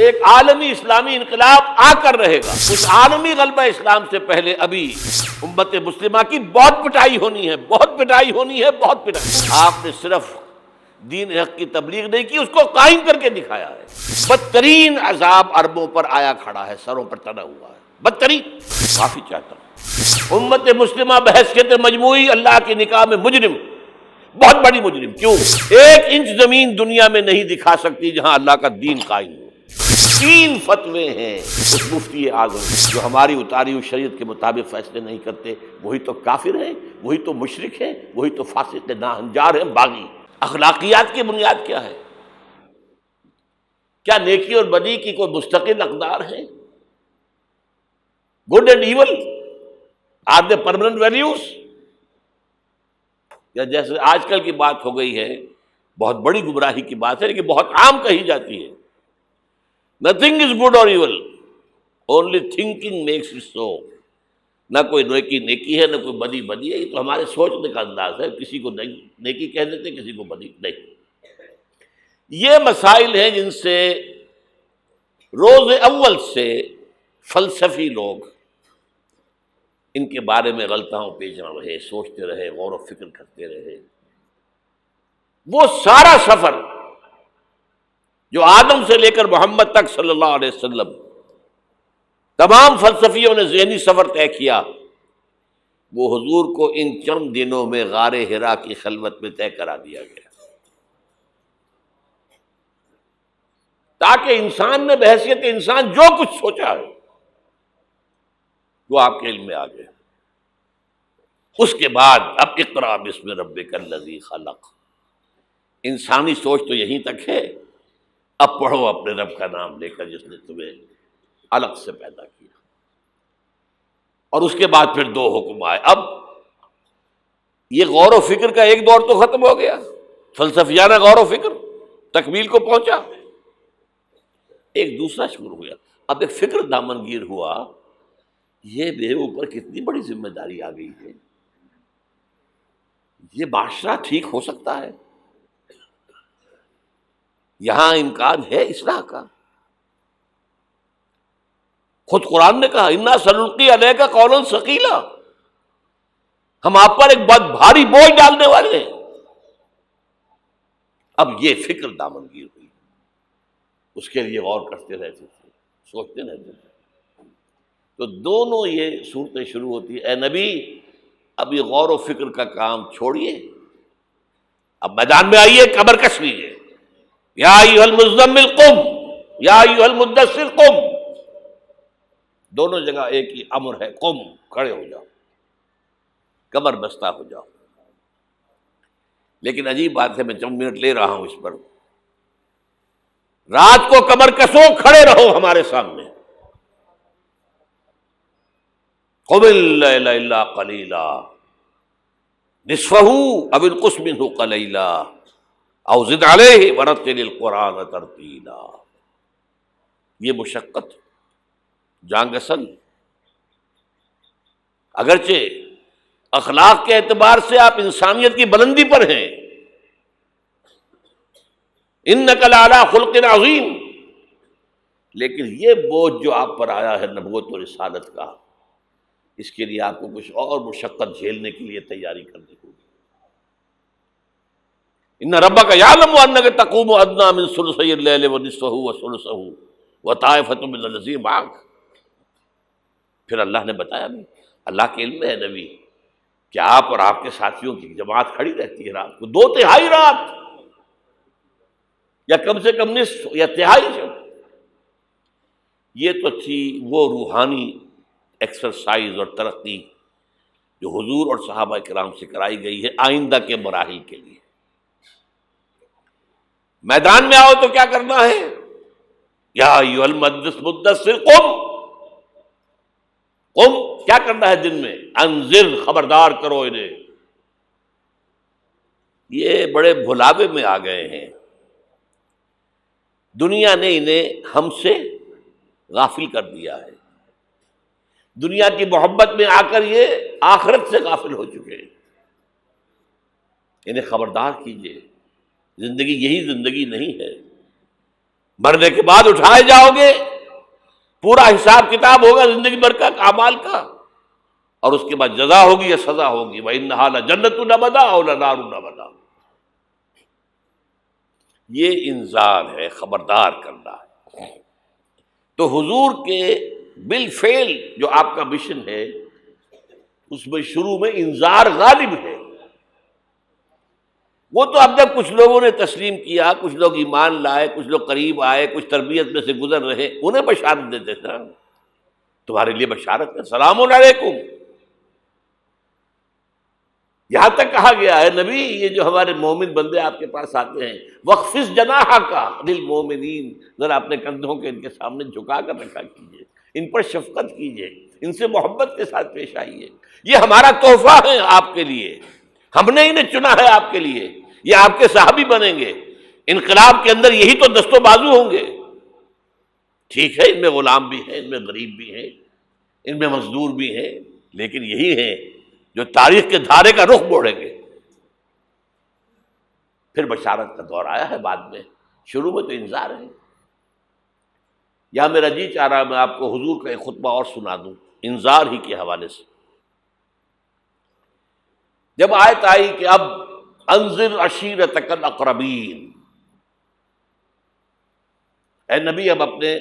ایک عالمی اسلامی انقلاب آ کر رہے گا. اس عالمی غلبہ اسلام سے پہلے ابھی امت مسلمہ کی بہت پٹائی ہونی ہے، بہت پٹائی ہونی ہے، بہت پٹائی. آپ نے صرف دین حق کی تبلیغ نہیں کی، اس کو قائم کر کے دکھایا ہے. بدترین عذاب عربوں پر آیا کھڑا ہے، سروں پر تنا ہوا ہے، بدترین. معافی چاہتا ہوں. امت مسلمہ بحیثیت مجموعی اللہ کی نگاہ میں مجرم، بہت بڑی مجرم. کیوں؟ 1 انچ زمین دنیا میں نہیں دکھا سکتی جہاں اللہ کا دین قائم ہو. 3 فتوے ہیں اس مفتی اعظم جو ہماری اتاری ہوئی شریعت کے مطابق فیصلے نہیں کرتے، وہی تو کافر ہیں، وہی تو مشرک ہیں، وہی تو فاسق ناہنجار ہیں، باغی. اخلاقیات کی بنیاد کیا ہے؟ کیا نیکی اور بدی کی کوئی مستقل اقدار ہے؟ Good and evil are they permanent values? یا جیسے آج کل کی بات ہو گئی ہے، بہت بڑی گمراہی کی بات ہے لیکن بہت عام کہی جاتی ہے، nothing is good or evil, only thinking makes it so. نہ کوئی نیکی نیکی ہے، نہ کوئی بدی بدی ہے. یہ تو ہمارے سوچنے کا انداز ہے، کسی کو نیکی کہہ دیتے، کسی کو بدی نہیں. یہ مسائل ہیں جن سے روز اول سے فلسفی لوگ ان کے بارے میں غلطاؤں پیچ رہے، سوچتے رہے، غور و فکر کرتے رہے. وہ سارا سفر جو آدم سے لے کر محمد تک صلی اللہ علیہ وسلم تمام فلسفیوں نے ذہنی سفر طے کیا، وہ حضور کو ان چند دنوں میں غار حرا کی خلوت میں طے کرا دیا گیا، تاکہ انسان نے بحیثیت انسان جو کچھ سوچا ہے وہ آپ کے علم میں آ گئے. اس کے بعد اب اقرا بسم ربک الذی خلق. انسانی سوچ تو یہیں تک ہے، اب پڑھو اپنے رب کا نام لے کر جس نے تمہیں الگ سے پیدا کیا. اور اس کے بعد پھر 2 حکم آئے. اب یہ غور و فکر کا ایک دور تو ختم ہو گیا، فلسفیانہ غور و فکر تکمیل کو پہنچا. ایک دوسرا شروع ہوا، اب ایک فکر دامنگیر ہوا. یہ میرے اوپر کتنی بڑی ذمہ داری آ گئی ہے، یہ معاشرہ ٹھیک ہو سکتا ہے، یہاں امکان ہے اصلاح کا. خود قرآن نے کہا انا سنلقی علیک قولا ثقیلا، ہم آپ پر ایک بہت بھاری بوجھ ڈالنے والے ہیں. اب یہ فکر دامنگیر ہوئی، اس کے لیے غور کرتے رہتے تھے، سوچتے رہتے تھے. تو دونوں یہ صورتیں شروع ہوتی ہیں. اے نبی اب یہ غور و فکر کا کام چھوڑیے، اب میدان میں آئیے، کمر کس لیجیے. یا ایھا المزمل قم یا ایھا المدثر قم. دونوں جگہ ایک ہی امر ہے، قم، کھڑے ہو جاؤ، کمر بستہ ہو جاؤ. لیکن عجیب بات ہے، میں چند منٹ لے رہا ہوں اس پر. رات کو کمر کسو، کھڑے رہو ہمارے سامنے. قم اللیل الا قلیلا نصفہ او انقص منہ قلیلا او زد علیہ ورتل القرآن ترتیلا. یہ مشقت، جان گسل، اگرچہ اخلاق کے اعتبار سے آپ انسانیت کی بلندی پر ہیں، انک لعلی خلق عظیم، لیکن یہ بوجھ جو آپ پر آیا ہے نبوت و رسالت کا، اس کے لیے آپ کو کچھ اور مشقت جھیلنے کے لیے تیاری کرنی ہوگی. ان ربک یعلم انک تقوم ادنی من ثلثی اللیل ونصفہ وثلثہ وطائفۃ من الذین معک. پھر اللہ نے بتایا بھی، اللہ کے علم میں ہے نبی کہ آپ اور آپ کے ساتھیوں کی جماعت کھڑی رہتی ہے رات کو 2/3 رات، یا کم سے کم نصف یا تہائی سے. یہ تو تھی وہ روحانی ایکسرسائز اور ترقی جو حضور اور صحابہ کرام سے کرائی گئی ہے آئندہ کے مراحل کے لیے. میدان میں آؤ تو کیا کرنا ہے؟ یا ایھا المدثر قم. قم کیا کرنا ہے دن میں؟ انذر، خبردار کرو انہیں. یہ بڑے بھلاوے میں آ گئے ہیں، دنیا نے انہیں ہم سے غافل کر دیا ہے. دنیا کی محبت میں آ کر یہ آخرت سے غافل ہو چکے ہیں. انہیں خبردار کیجیے، زندگی یہی زندگی نہیں ہے. مرنے کے بعد اٹھائے جاؤ گے، پورا حساب کتاب ہوگا زندگی بھر کا اعمال کا، اور اس کے بعد جزا ہوگی یا سزا ہوگی۔ وَإِنَّهَا لَجَنَّةٌ نَبَدَا أَوْ لَنَارٌ نَبَدَا۔ یہ انذار ہے، خبردار کرنا ہے۔ تو حضور کے بالفعل جو آپ کا مشن ہے اس میں شروع میں انذار غالب ہے۔ وہ تو اب تک کچھ لوگوں نے تسلیم کیا، کچھ لوگ ایمان لائے، کچھ لوگ قریب آئے، کچھ تربیت میں سے گزر رہے، انہیں بشارت دیتے تھے، تمہارے لیے بشارت ہے، سلام علیکم۔ یہاں تک کہا گیا ہے نبی یہ جو ہمارے مومن بندے آپ کے پاس آتے ہیں، وَخْفِضْ جَنَاحَكَ لِلْمُؤْمِنِينَ، ذرا اپنے کندھوں کے ان کے سامنے جھکا کر رکھا کیجیے، ان پر شفقت کیجیے، ان سے محبت کے ساتھ پیش آئیے۔ یہ ہمارا تحفہ ہے آپ کے لیے، ہم نے انہیں چنا ہے آپ کے لیے، یہ آپ کے صحابی بنیں گے، انقلاب کے اندر یہی تو دست و بازو ہوں گے۔ ٹھیک ہے ان میں غلام بھی ہیں، ان میں غریب بھی ہیں، ان میں مزدور بھی ہیں، لیکن یہی ہیں جو تاریخ کے دھارے کا رخ موڑیں گے۔ پھر بشارت کا دور آیا ہے بعد میں، شروع میں تو انذار ہے۔ یا میرا جی چاہ رہا میں آپ کو حضور کا ایک خطبہ اور سنا دوں انذار ہی کے حوالے سے۔ جب آیت آئی کہ اب انذر عشیرتک الاقربین، اے نبی اب اپنے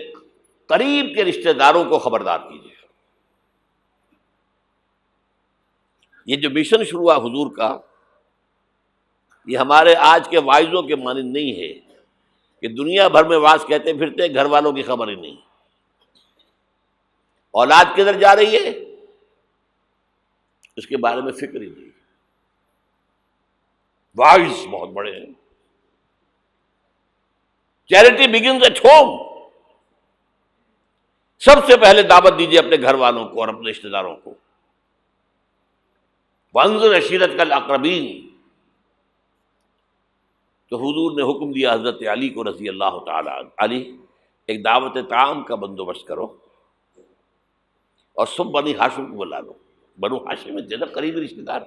قریب کے رشتہ داروں کو خبردار کیجیے۔ یہ جو مشن شروع ہوا حضور کا، یہ ہمارے آج کے واعظوں کے مانند نہیں ہے کہ دنیا بھر میں واعظ کہتے پھرتے گھر والوں کی خبر ہی نہیں، اولاد کدھر جا رہی ہے اس کے بارے میں فکر ہی نہیں۔ واعظ بہت بڑے ہیں، چیریٹی بگنز ایٹ ہوم، سب سے پہلے دعوت دیجیے اپنے گھر والوں کو اور اپنے رشتہ داروں کو۔ وانذر عشیرتک الاقربین، تو حضور نے حکم دیا حضرت علی کو رضی اللہ تعالی عنہ، علی ایک دعوت طعام کا بندوبست کرو اور سب بنی ہاشم کو بلا لو۔ بنو ہاشم میں زیادہ قریبی رشتہ دار،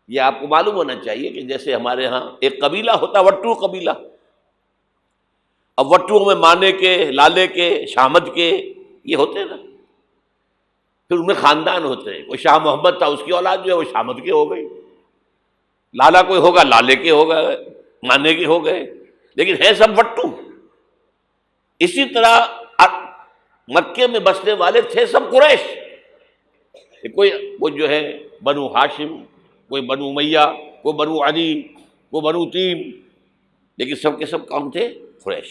یہ آپ کو معلوم ہونا چاہیے کہ جیسے ہمارے ہاں ایک قبیلہ ہوتا ہے وٹو قبیلہ، اب وٹو میں مانے کے، لالے کے، شامد کے یہ ہوتے ہیں نا، پھر ان میں خاندان ہوتے ہیں، کوئی شاہ محمد تھا اس کی اولاد جو ہے وہ شامد کے ہو گئی، لالا کوئی ہوگا لالے کے ہو گئے، مانے کے ہو گئے، لیکن ہے سب وٹو۔ اسی طرح مکے میں بسنے والے تھے سب قریش، کوئی جو ہے بنو ہاشم، کوئی بنو امیہ، کوئی بنو عدی، کوئی بنو تیم، لیکن سب کے سب کون تھے؟ قریش۔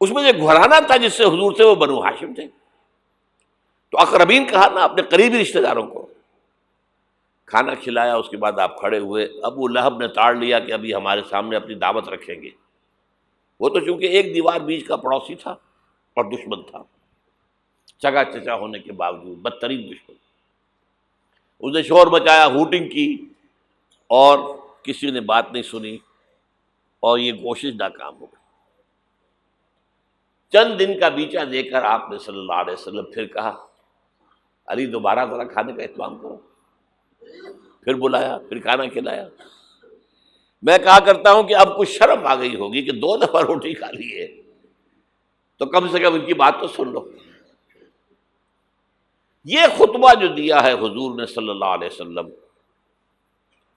اس میں جو گھرانہ تھا جس سے حضور سے وہ بنو ہاشم تھے، تو اقربین کہا نا اپنے قریبی رشتہ داروں کو۔ کھانا کھلایا، اس کے بعد آپ کھڑے ہوئے، ابو لہب نے تاڑ لیا کہ ابھی ہمارے سامنے اپنی دعوت رکھیں گے، وہ تو چونکہ ایک دیوار بیچ کا پڑوسی تھا اور دشمن تھا، چگا چچا ہونے کے باوجود بدترین دشمن۔ اس نے شور مچایا، ہوٹنگ کی، اور کسی نے بات نہیں سنی، اور یہ کوشش ناکام ہو گئی۔ چند دن کا بیچا دے کر آپ نے صلی اللہ علیہ وسلم پھر کہا علی دوبارہ ذرا کھانے کا اہتمام کرو، پھر بلایا، پھر کھانا کھلایا۔ میں کہا کرتا ہوں کہ اب کچھ شرم آ گئی ہوگی کہ 2 دفعہ روٹی کھا لی ہے تو کم سے کم ان کی بات تو سن لو۔ یہ خطبہ جو دیا ہے حضور نے صلی اللہ علیہ وسلم،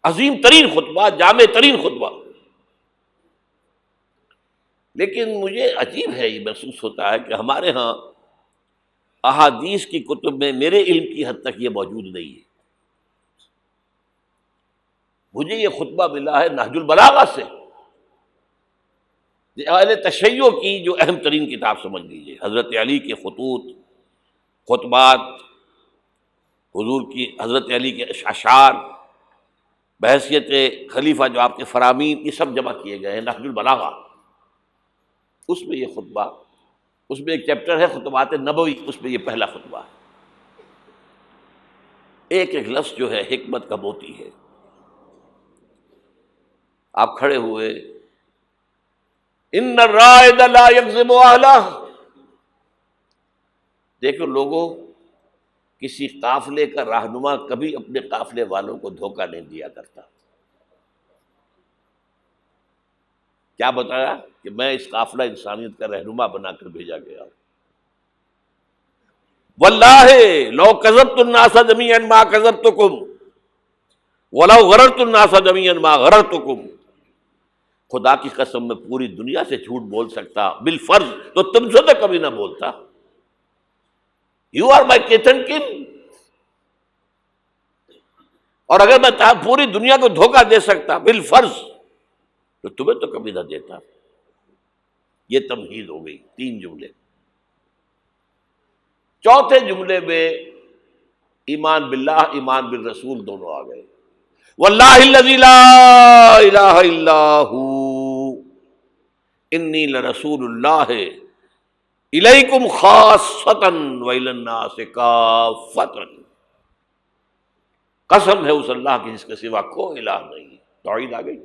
عظیم ترین خطبہ، جامع ترین خطبہ، لیکن مجھے عجیب ہے، یہ محسوس ہوتا ہے کہ ہمارے ہاں احادیث کی کتب میں میرے علم کی حد تک یہ موجود نہیں ہے۔ مجھے یہ خطبہ ملا ہے نہج البلاغہ سے، اہل تشیع کی جو اہم ترین کتاب سمجھ لیجیے، حضرت علی کے خطوط، خطبات، حضور کی حضرت علی کے اشعار بحیثیت خلیفہ جو آپ کے فرامین، یہ سب جمع کیے گئے ہیں نہج البلاغہ۔ اس میں یہ خطبہ، اس میں ایک چیپٹر ہے خطبات نبوی، اس میں یہ پہلا خطبہ ہے۔ ایک ایک لفظ جو ہے حکمت کا موتی ہے۔ آپ کھڑے ہوئے، ان الرائد لا یکذب اہلہ، دیکھو لوگوں، کسی قافلے کا رہنما کبھی اپنے قافلے والوں کو دھوکہ نہیں دیا کرتا۔ کیا بتایا کہ میں اس قافلہ انسانیت کا رہنما بنا کر بھیجا گیا. واللہ لو کذبت الناس جميعا ما کذبتکم ولو غررت الناس جميعا ما غررتکم. خدا کی قسم میں پوری دنیا سے جھوٹ بول سکتا بالفرض تو تم سے تو کبھی نہ بولتا. You are my kith and kin. اور اگر میں پوری دنیا کو دھوکہ دے سکتا بالفرض تو تمہیں تو کبھی نہ دیتا. یہ تمہید ہو گئی. 3 جملے. چوتھے جملے میں ایمان باللہ ایمان بالرسول دونوں آ گئے. واللہ الذی لا الہ الا ہو انی لرسول اللہ الیکم خاصۃ والی الناس کافۃ. قسم ہے اس اللہ کی جس کے سوا کوئی الہ نہیں. توحید آ گئی.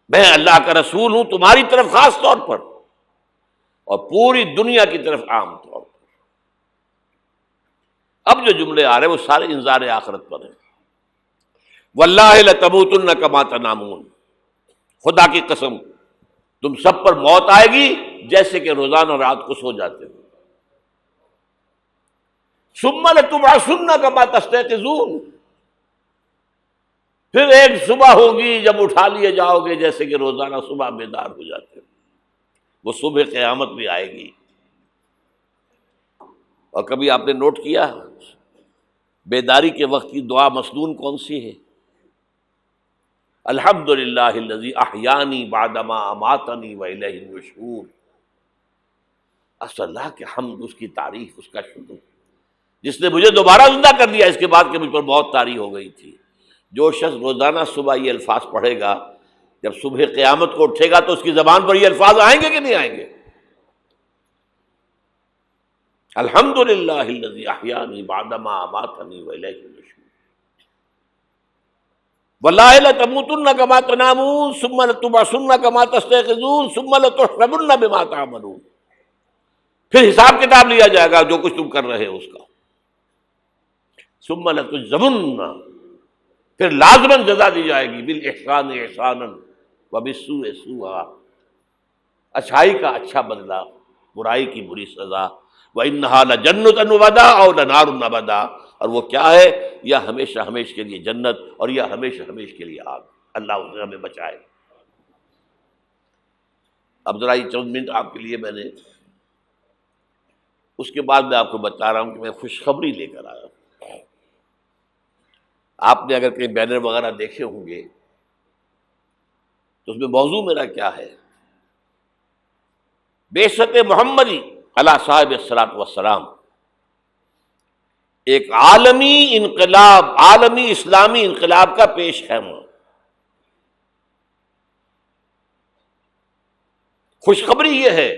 میں اللہ کا رسول ہوں تمہاری طرف خاص طور پر اور پوری دنیا کی طرف عام طور پر. اب جو جملے آ رہے ہیں وہ سارے انذار آخرت پر ہیں. واللہ لتموتن کما تنامون. خدا کی قسم تم سب پر موت آئے گی جیسے کہ روزانہ رات کو سو جاتے ہو. ثم لتبعثن کما تستيقظون. پھر ایک صبح ہوگی جب اٹھا لیے جاؤ گے جیسے کہ روزانہ صبح بیدار ہو جاتے ہو. وہ صبح قیامت بھی آئے گی. اور کبھی آپ نے نوٹ کیا بیداری کے وقت کی دعا مسنون کون سی ہے؟ الحمدللہ الذی احیانی بعدما اماتنی والیہ النشور. اللہ کے حمد، اس کی تعریف، اس کا شکر، جس نے مجھے دوبارہ زندہ کر دیا اس کے بعد کہ مجھ پر بہت طاری ہو گئی تھی. جو شخص روزانہ صبح یہ الفاظ پڑھے گا جب صبح قیامت کو اٹھے گا تو اس کی زبان پر یہ الفاظ آئیں گے کہ نہیں آئیں گے؟ الحمدللہ الذی احیانی بعدما اماتنی والیہ النشور. واللہ لتموتن کما تنامون ثم لتبعثن کما تستيقظون ثم لتحسبن بما تعملون. پھر حساب کتاب لیا جائے گا جو کچھ تم کر رہے ہو اس کا. ثم لتجزون، پھر لازماً جزا دی جائے گی. بالاحسان احسانا وبالسوء سوءا. اچھائی کا اچھا بدلہ، برائی کی بری سزا. وَإِنَّهَا لَجَنَّةٌ وَبَدَا أَوْ لَنَارٌ وَبَدَا. اور وہ کیا ہے؟ یا ہمیشہ ہمیش کے لیے جنت اور یا ہمیشہ ہمیش کے لیے آگ. اللہ اسے ہمیں بچائے. اب ذرا یہ چند منٹ آپ کے لیے میں نے، اس کے بعد میں آپ کو بتا رہا ہوں کہ میں خوشخبری لے کر آیا ہوں. آپ نے اگر کہیں بینر وغیرہ دیکھے ہوں گے تو اس میں موضوع میرا کیا ہے؟ بعثت محمدی علی صاحب الصلاۃ والسلام. ایک عالمی انقلاب، عالمی اسلامی انقلاب کا پیش خیمہ. خوشخبری یہ ہے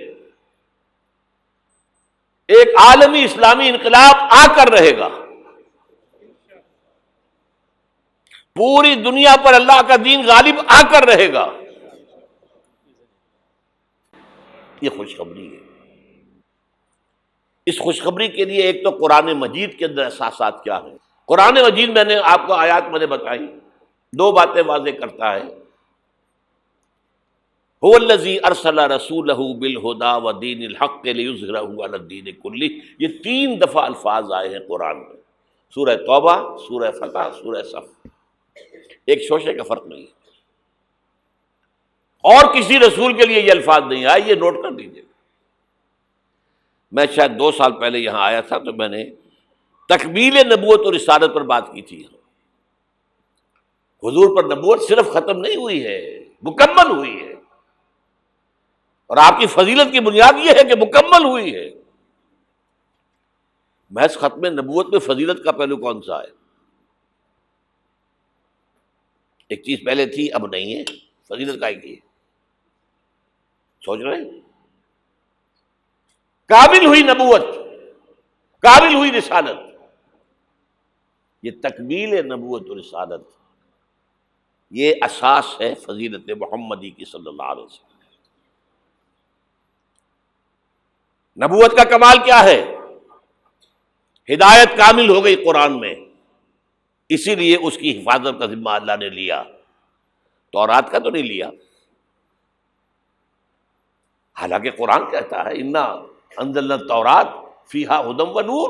ایک عالمی اسلامی انقلاب آ کر رہے گا. پوری دنیا پر اللہ کا دین غالب آ کر رہے گا. یہ خوشخبری ہے. اس خوشخبری کے لیے ایک تو قرآن مجید کے اندر احساسات کیا ہیں. قرآن مجید میں نے آپ کو آیات میں نے بتائی، 2 باتیں واضح کرتا ہے. هو الذی ارسل رسولہ بالہدی ودین الحق لیظہرہ علی الدین کلہ. یہ 3 دفعہ الفاظ آئے ہیں قرآن میں. سورہ توبہ، سورہ فتح، سورہ صف. ایک شوشے کا فرق نہیں. اور کسی رسول کے لیے یہ الفاظ نہیں آئے. یہ نوٹ کر دیجیے. میں شاید 2 سال پہلے یہاں آیا تھا تو میں نے تکمیل نبوت اور رسالت پر بات کی تھی. حضور پر نبوت صرف ختم نہیں ہوئی ہے، مکمل ہوئی ہے. اور آپ کی فضیلت کی بنیاد یہ ہے کہ مکمل ہوئی ہے. محض ختم نبوت میں فضیلت کا پہلو کون سا ہے؟ ایک چیز پہلے تھی اب نہیں ہے، فضیلت کا ایک ہے. سوچ رہے ہیں؟ کامل ہوئی نبوت، کامل ہوئی رسالت. یہ تکمیل نبوت و رسالت، یہ اساس ہے فضیلت محمدی کی صلی اللہ علیہ وسلم. نبوت کا کمال کیا ہے؟ ہدایت کامل ہو گئی قرآن میں، اسی لیے اس کی حفاظت کا ذمہ اللہ نے لیا. تورات کا تو نہیں لیا، حالانکہ قرآن کہتا ہے انا انزلنا التوراۃ فیہا ھدی و نور،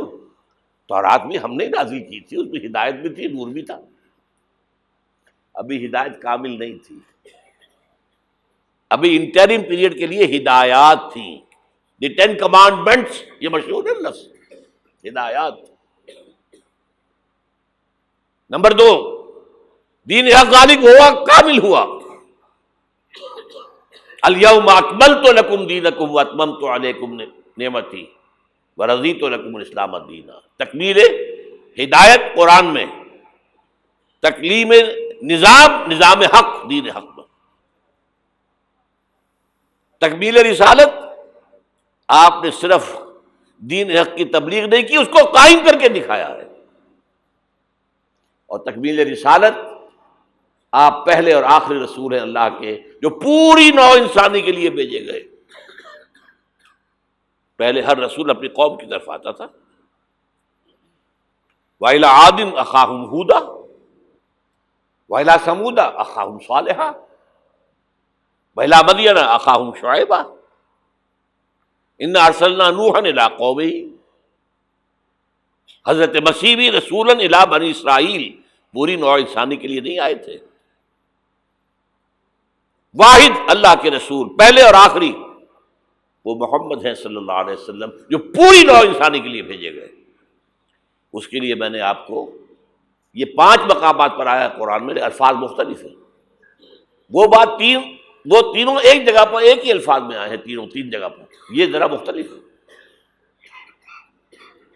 تورات بھی ہم نے نازل کی تھی، اس میں ہدایت بھی تھی، نور بھی تھا۔ ابھی ہدایت کامل نہیں تھی، ابھی انٹرم پیریڈ کے لیے ہدایات تھیں، دی 10 کمانڈمنٹس، یہ مشہور ہے لفظ ہدایات۔ نمبر 2، دین حق غالب ہوا، کامل ہوا۔ الیوم اکملت لکم دینکم واتممت علیکم نعمتی ورضیت لکم الاسلام دینا۔ تکمیل ہدایت قرآن میں، تکلیم نظام حق دین حق میں، تکمیل رسالت آپ نے صرف دین حق کی تبلیغ نہیں کی، اس کو قائم کر کے دکھایا ہے، اور تکمیل رسالت آپ پہلے اور آخری رسول ہیں اللہ کے، جو پوری نوع انسانی کے لیے بھیجے گئے۔ پہلے ہر رسول اپنی قوم کی طرف آتا تھا، وَإِلَىٰ عَادٍ أَخَاهُمْ هُودًا وَإِلَىٰ ثَمُودَ أَخَاهُمْ صَالِحًا وَإِلَىٰ مَدْيَنَ أَخَاهُمْ شُعَيْبًا إِنَّا أَرْسَلْنَا نُوحًا إِلَىٰ قَوْمِهِ۔ حضرت مسیح بھی رسولاً الی بنی اسرائیل، پوری نوع انسانی کے لیے نہیں آئے تھے، واحد اللہ کے رسول پہلے اور آخری وہ محمد ہیں صلی اللہ علیہ وسلم، جو پوری نوع انسانی کے لیے بھیجے گئے۔ اس کے لیے میں نے آپ کو یہ 5 مقامات پر آیا ہے قرآن میں، الفاظ مختلف ہیں، وہ تینوں ایک جگہ پر ایک ہی الفاظ میں آئے ہیں، تین جگہ پر، یہ ذرا مختلف ہے۔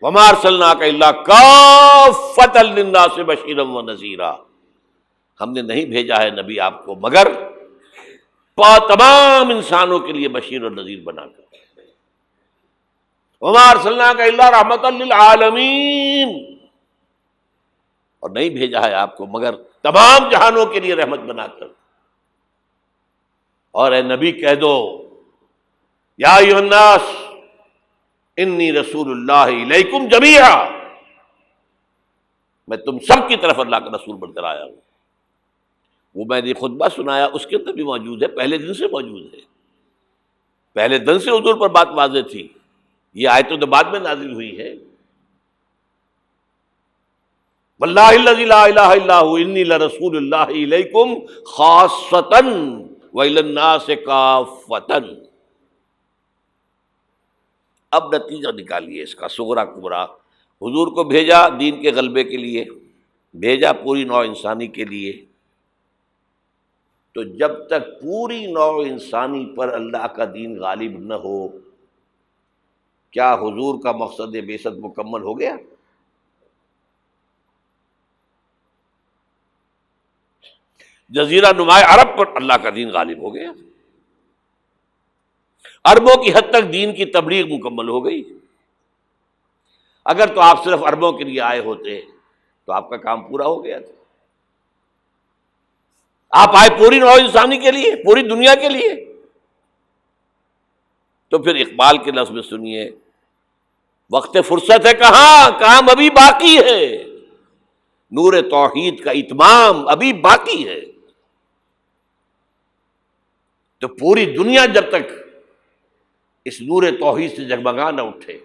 وَمَا أَرْسَلْنَاكَ إِلَّا كَافَّةً لِلنَّاسِ بَشِيرًا وَنَذِيرًا، ہم نے نہیں بھیجا ہے نبی آپ کو مگر تمام انسانوں کے لیے بشیر اور نذیر بنا کر۔ وَمَا أَرْسَلْنَاكَ إِلَّا رَحْمَةً لِلْعَالَمِينَ، اور نہیں بھیجا ہے آپ کو مگر تمام جہانوں کے لیے رحمت بنا کر۔ اور اے نبی کہہ دو یا ایھا الناس انی رسول اللہ الیکم جمیعا، میں تم سب کی طرف اللہ کا رسول بن کر آیا ہوں۔ وہ میں نے خطبہ سنایا، اس کے اندر بھی موجود ہے، پہلے دن سے موجود ہے، پہلے دن سے حضور پر بات واضح تھی، یہ آیتوں تو بعد میں نازل ہوئی ہے۔ واللہ الذی لا الہ الا ھو انی لرسول اللہ الیکم خاصۃ وإلی الناس کافۃ۔ اب نتیجہ نکالیے اس کا صغرا کبرا، حضور کو بھیجا دین کے غلبے کے لیے، بھیجا پوری نوع انسانی کے لیے، تو جب تک پوری نوع انسانی پر اللہ کا دین غالب نہ ہو، کیا حضور کا مقصد بعثت مکمل ہو گیا؟ جزیرہ نماء عرب پر اللہ کا دین غالب ہو گیا، عربوں کی حد تک دین کی تبلیغ مکمل ہو گئی۔ اگر تو آپ صرف عربوں کے لیے آئے ہوتے تو آپ کا کام پورا ہو گیا تھا، آپ آئے پوری نوع انسانی کے لیے، پوری دنیا کے لیے۔ تو پھر اقبال کے لفظ میں سنیے، وقت فرصت ہے کہاں، کام ابھی باقی ہے، نور توحید کا اتمام ابھی باقی ہے۔ تو پوری دنیا جب تک اس نور توحید سے جگمگا نہ اٹھے،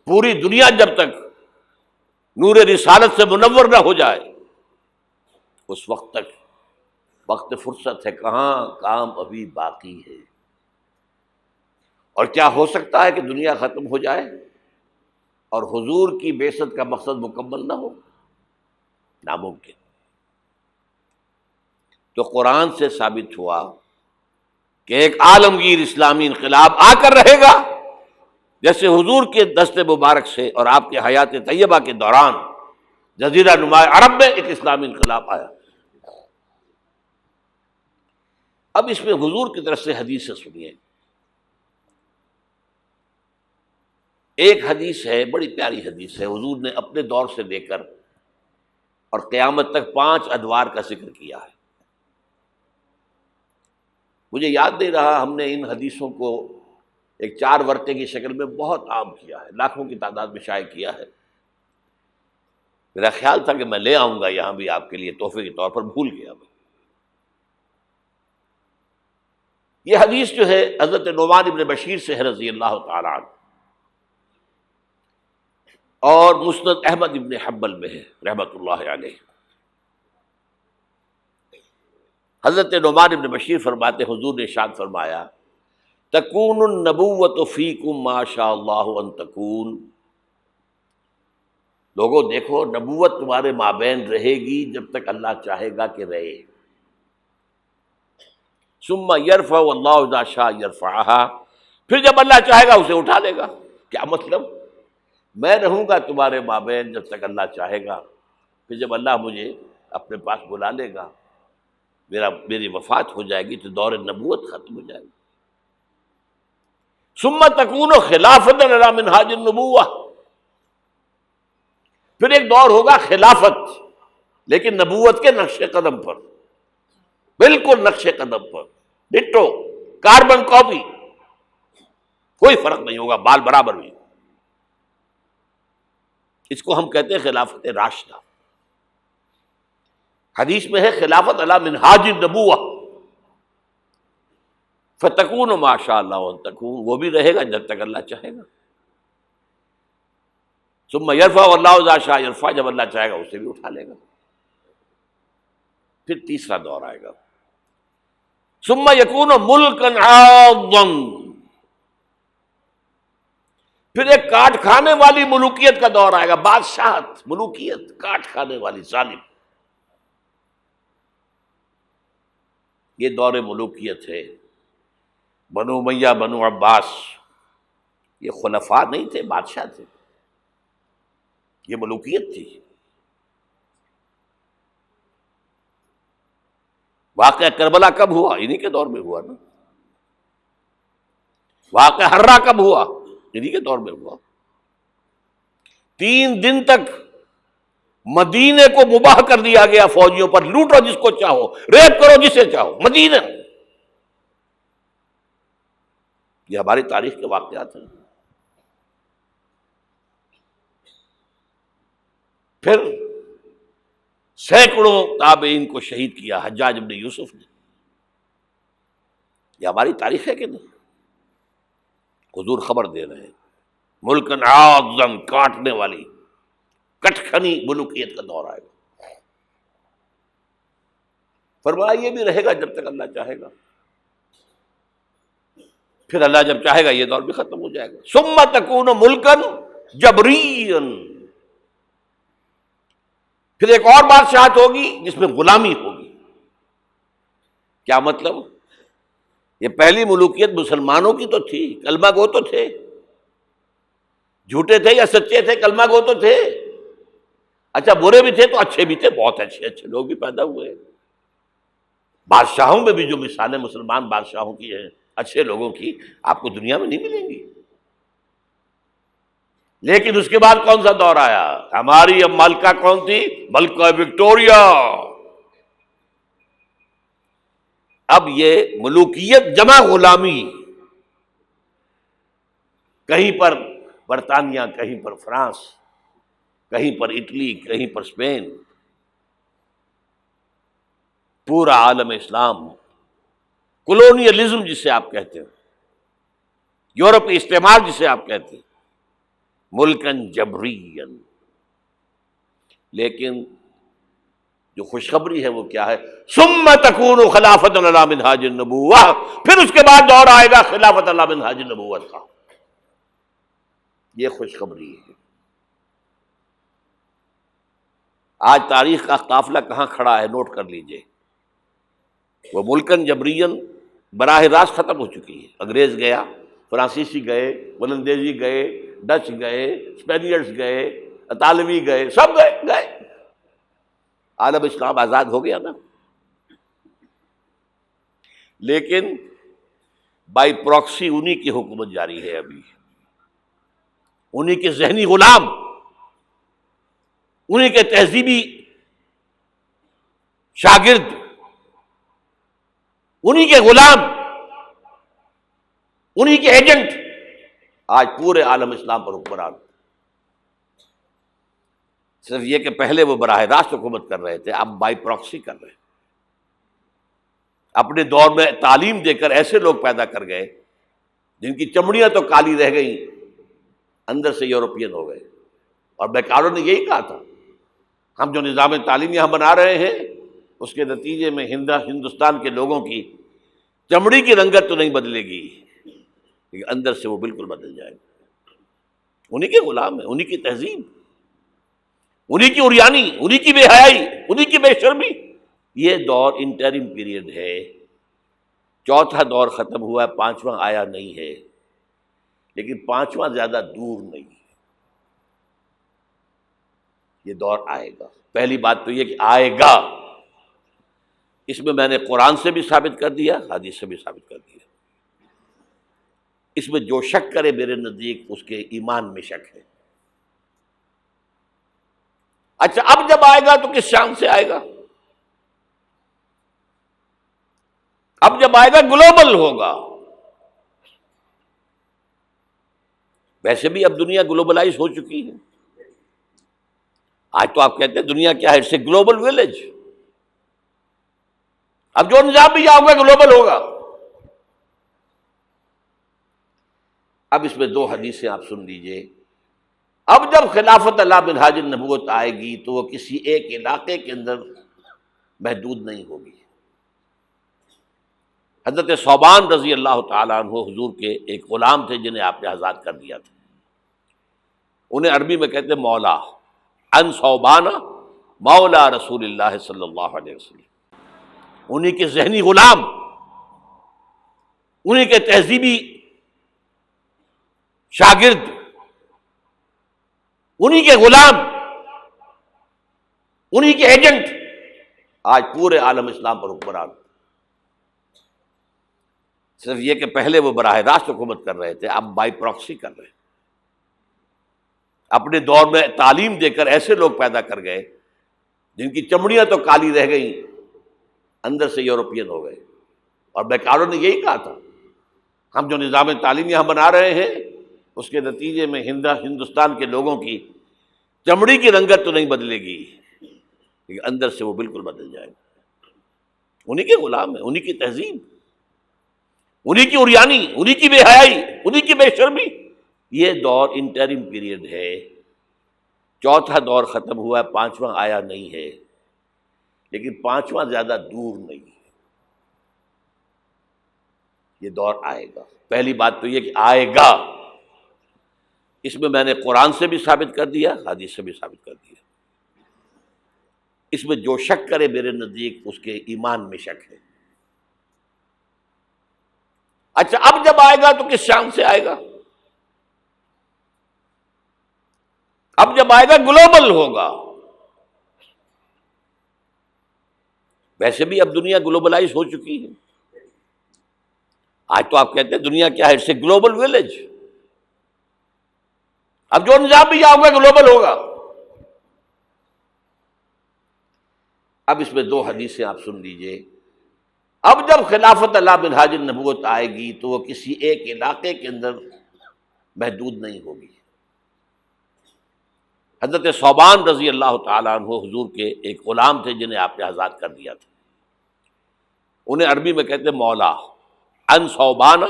پوری دنیا جب تک نور رسالت سے منور نہ ہو جائے، اس وقت تک وقت فرصت ہے کہاں، کام ابھی باقی ہے۔ اور کیا ہو سکتا ہے کہ دنیا ختم ہو جائے اور حضور کی بعثت کا مقصد مکمل نہ ہو؟ ناممکن۔ تو قرآن سے ثابت ہوا کہ ایک عالمگیر اسلامی انقلاب آ کر رہے گا، جیسے حضور کے دست مبارک سے اور آپ کے حیات طیبہ کے دوران جزیرہ نماء عرب میں ایک اسلامی انقلاب آیا۔ اب اس میں حضور کی طرف سے حدیث سے سنیے، ایک حدیث ہے، بڑی پیاری حدیث ہے، حضور نے اپنے دور سے لے کر اور قیامت تک 5 ادوار کا ذکر کیا ہے۔ مجھے یاد نہیں رہا، ہم نے ان حدیثوں کو ایک 4 ورقے کی شکل میں بہت عام کیا ہے، لاکھوں کی تعداد میں شائع کیا ہے۔ میرا خیال تھا کہ میں لے آؤں گا یہاں بھی آپ کے لیے تحفے کے طور پر، بھول گیا میں۔ یہ حدیث جو ہے حضرت نعمان ابن بشیر سے ہے رضی اللہ تعالیٰ عنہ، اور مسند احمد ابن حنبل میں ہے رحمۃ اللہ علیہ۔ حضرت نعمان ابن بشیر فرماتے حضور نے ارشاد فرمایا تکون النبوۃ فیکم ما شاء اللہ ان تکون، لوگوں دیکھو نبوت تمہارے مابین رہے گی جب تک اللہ چاہے گا کہ رہے۔ ثم یرفع اللہ اذا شاء یرفعها، پھر جب اللہ چاہے گا اسے اٹھا لے گا۔ کیا مطلب؟ میں رہوں گا تمہارے مابین جب تک اللہ چاہے گا، پھر جب اللہ مجھے اپنے پاس بلا لے گا، میری وفات ہو جائے گی تو دور نبوت ختم ہو جائے گی۔ ثم تکون خلافۃ علی منہاج النبوۃ، پھر ایک دور ہوگا خلافت، لیکن نبوت کے نقش قدم پر، بالکل نقش قدم پر، ڈٹو، کاربن کاپی، کوئی فرق نہیں ہوگا، بال برابر بھی۔ اس کو ہم کہتے ہیں خلافت راشدہ۔ حدیث میں ہے خلافت علی منہاج النبوۃ، فتکون ما شاء اللہ ان تکون، وہ بھی رہے گا جب تک اللہ چاہے گا۔ ثم یرفع اللہ اذا شاء یرفع، جب اللہ چاہے گا اسے بھی اٹھا لے گا۔ پھر تیسرا دور آئے گا، ثم یکون ملکا عاضا، پھر ایک کاٹ کھانے والی ملوکیت کا دور آئے گا، بادشاہت، ملوکیت، کاٹ کھانے والی، ظالم۔ یہ دور ملوکیت ہے۔ بنو امیہ، بنو عباس، یہ خلفاء نہیں تھے، بادشاہ تھے، یہ ملوکیت تھی۔ واقعہ کربلا کب ہوا؟ انہی کے دور میں ہوا نا۔ واقعہ ہررا کب ہوا؟ انہی کے دور میں ہوا۔ 3 دن تک مدینے کو مباح کر دیا گیا فوجیوں پر، لوٹو جس کو چاہو، ریپ کرو جسے چاہو، مدینہ۔ یہ ہماری تاریخ کے واقعات ہیں۔ پھر سینکڑوں تابعین کو شہید کیا حجاج بن یوسف نے۔ یہ ہماری تاریخ ہے کہ نہیں؟ حضور خبر دے رہے ہیں، ملکن عاضن، کاٹنے والی، کٹکھنی ملوکیت کا دور آئے گا۔ فرمایا یہ بھی رہے گا جب تک اللہ چاہے گا، پھر اللہ جب چاہے گا یہ دور بھی ختم ہو جائے گا۔ ثم تکون ملکن جبریا، پھر ایک اور بادشاہت ہوگی جس میں غلامی ہوگی۔ کیا مطلب؟ یہ پہلی ملوکیت مسلمانوں کی تو تھی، کلمہ گو تو تھے، جھوٹے تھے یا سچے تھے، کلمہ گو تو تھے۔ اچھا برے بھی تھے تو اچھے بھی تھے، بہت اچھے لوگ بھی پیدا ہوئے۔ بادشاہوں میں بھی جو مثالیں مسلمان بادشاہوں کی ہیں، اچھے لوگوں کی، آپ کو دنیا میں نہیں ملیں گی۔ لیکن اس کے بعد کون سا دور آیا؟ ہماری اب ملکہ کون تھی؟ ملکہ وکٹوریہ۔ اب یہ ملوکیت جمع غلامی، کہیں پر برطانیہ، کہیں پر فرانس، کہیں پر اٹلی، کہیں پر اسپین، پورا عالم اسلام، کولونیلزم جسے آپ کہتے ہیں، یورپی استعمار جسے آپ کہتے ہیں، ملکن جبرین۔ لیکن جو خوشخبری ہے وہ کیا ہے؟ ثم تکون خلافۃ علی منہاج النبوۃ، پھر اس کے بعد دور آئے گا خلافت علی منہاج النبوت کا۔ یہ خوشخبری ہے۔ آج تاریخ کا قافلہ کہاں کھڑا ہے نوٹ کر لیجئے۔ وہ ملکن جبرین براہ راست ختم ہو چکی ہے۔ انگریز گیا، فرانسیسی گئے، ولندیزی گئے، ڈچ گئے، اسپینیئرز گئے، اطالوی گئے، سب گئے، عالم اسلام آزاد ہو گیا نا۔ لیکن بائی پراکسی انہی کی حکومت جاری ہے، ابھی انہی کے ذہنی غلام، انہی کے تہذیبی شاگرد، انہی کے غلام، انہی کے ایجنٹ آج پورے عالم اسلام پر حکمران۔ صرف یہ کہ پہلے وہ براہ راست حکومت کر رہے تھے، اب بائی پراکسی کر رہے ہیں۔ اپنے دور میں تعلیم دے کر ایسے لوگ پیدا کر گئے جن کی چمڑیاں تو کالی رہ گئیں، اندر سے یورپین ہو گئے۔ اور بیکاروں نے یہی کہا تھا، ہم جو نظام تعلیم یہاں بنا رہے ہیں اس کے نتیجے میں ہندوستان کے لوگوں کی چمڑی کی رنگت تو نہیں بدلے گی لیکن اندر سے وہ بالکل بدل جائے گا۔ انہی کے غلام ہیں، انہی کی تہذیب، انہی کی عریانی، انہی کی بے حیائی، انہی کی بے شرمی۔ یہ دور انٹرم پیریڈ ہے، چوتھا دور ختم ہوا ہے، پانچواں آیا نہیں ہے، لیکن پانچواں زیادہ دور نہیں ہے، یہ دور آئے گا۔ پہلی بات تو یہ کہ آئے گا، اس میں میں نے قرآن سے بھی ثابت کر دیا، حدیث سے بھی ثابت کر دیا۔ اس میں جو شک کرے میرے نزدیک اس کے ایمان میں شک ہے۔ اچھا، اب جب آئے گا تو کس شان سے آئے گا؟ اب جب آئے گا گلوبل ہوگا۔ ویسے بھی اب دنیا گلوبلائز ہو چکی ہے، آج تو آپ کہتے ہیں دنیا کیا ہے، اٹس اے گلوبل ولیج۔ اب جو نظام بھی یہاں ہوگا گلوبل ہوگا۔ اب اس میں دو حدیثیں آپ سن لیجئے۔ اب جب خلافت اللہ منہاج النبوت آئے گی تو وہ کسی ایک علاقے کے اندر محدود نہیں ہوگی۔ حضرت ثوبان رضی اللہ تعالیٰ عنہ حضور کے ایک غلام تھے جنہیں آپ نے آزاد کر دیا تھا، انہیں عربی میں کہتے ہیں مولا، ان ثوبان مولا رسول اللہ صلی اللہ علیہ وسلم، انہی کے ذہنی غلام، انہی کے تہذیبی شاگرد، انہی کے غلام، انہی کے ایجنٹ، آج پورے عالم اسلام پر حکمران۔ صرف یہ کہ پہلے وہ براہ راست حکومت کر رہے تھے، اب بائی پراکسی کر رہے ہیں۔ اپنے دور میں تعلیم دے کر ایسے لوگ پیدا کر گئے جن کی چمڑیاں تو کالی رہ گئیں، اندر سے یورپین ہو گئے۔ اور بیکاروں نے یہی کہا تھا، ہم جو نظام تعلیم یہاں بنا رہے ہیں اس کے نتیجے میں ہندوستان کے لوگوں کی چمڑی کی رنگت تو نہیں بدلے گی لیکن اندر سے وہ بالکل بدل جائے گا۔ انہی کے غلام ہیں، انہی کی تہذیب، انہی کی عریانی، انہی کی بے حیائی، انہی کی بے شرمی۔ یہ دور انٹرم پیریڈ ہے، چوتھا دور ختم ہوا ہے، پانچواں آیا نہیں ہے، لیکن پانچواں زیادہ دور نہیں ہے، یہ دور آئے گا۔ پہلی بات تو یہ کہ آئے گا، اس میں نے قرآن سے بھی ثابت کر دیا، حدیث سے بھی ثابت کر دیا۔ اس میں جو شک کرے میرے نزدیک اس کے ایمان میں شک ہے۔ اچھا، اب جب آئے گا تو کس شان سے آئے گا؟ اب جب آئے گا گلوبل ہوگا۔ ویسے بھی اب دنیا گلوبلائز ہو چکی ہے، آج تو آپ کہتے ہیں دنیا کیا ہے، اٹس اے گلوبل ولیج۔ اب جو نظام بھی یہاں ہوگا گلوبل ہوگا۔ اب اس میں دو حدیثیں آپ سن لیجئے۔ اب جب خلافت اللہ منہاج النبوت آئے گی تو وہ کسی ایک علاقے کے اندر محدود نہیں ہوگی۔ حضرت ثوبان رضی اللہ تعالیٰ عنہ حضور کے ایک غلام تھے جنہیں آپ نے آزاد کر دیا تھا، انہیں عربی میں کہتے ہیں مولا، ان ثوبان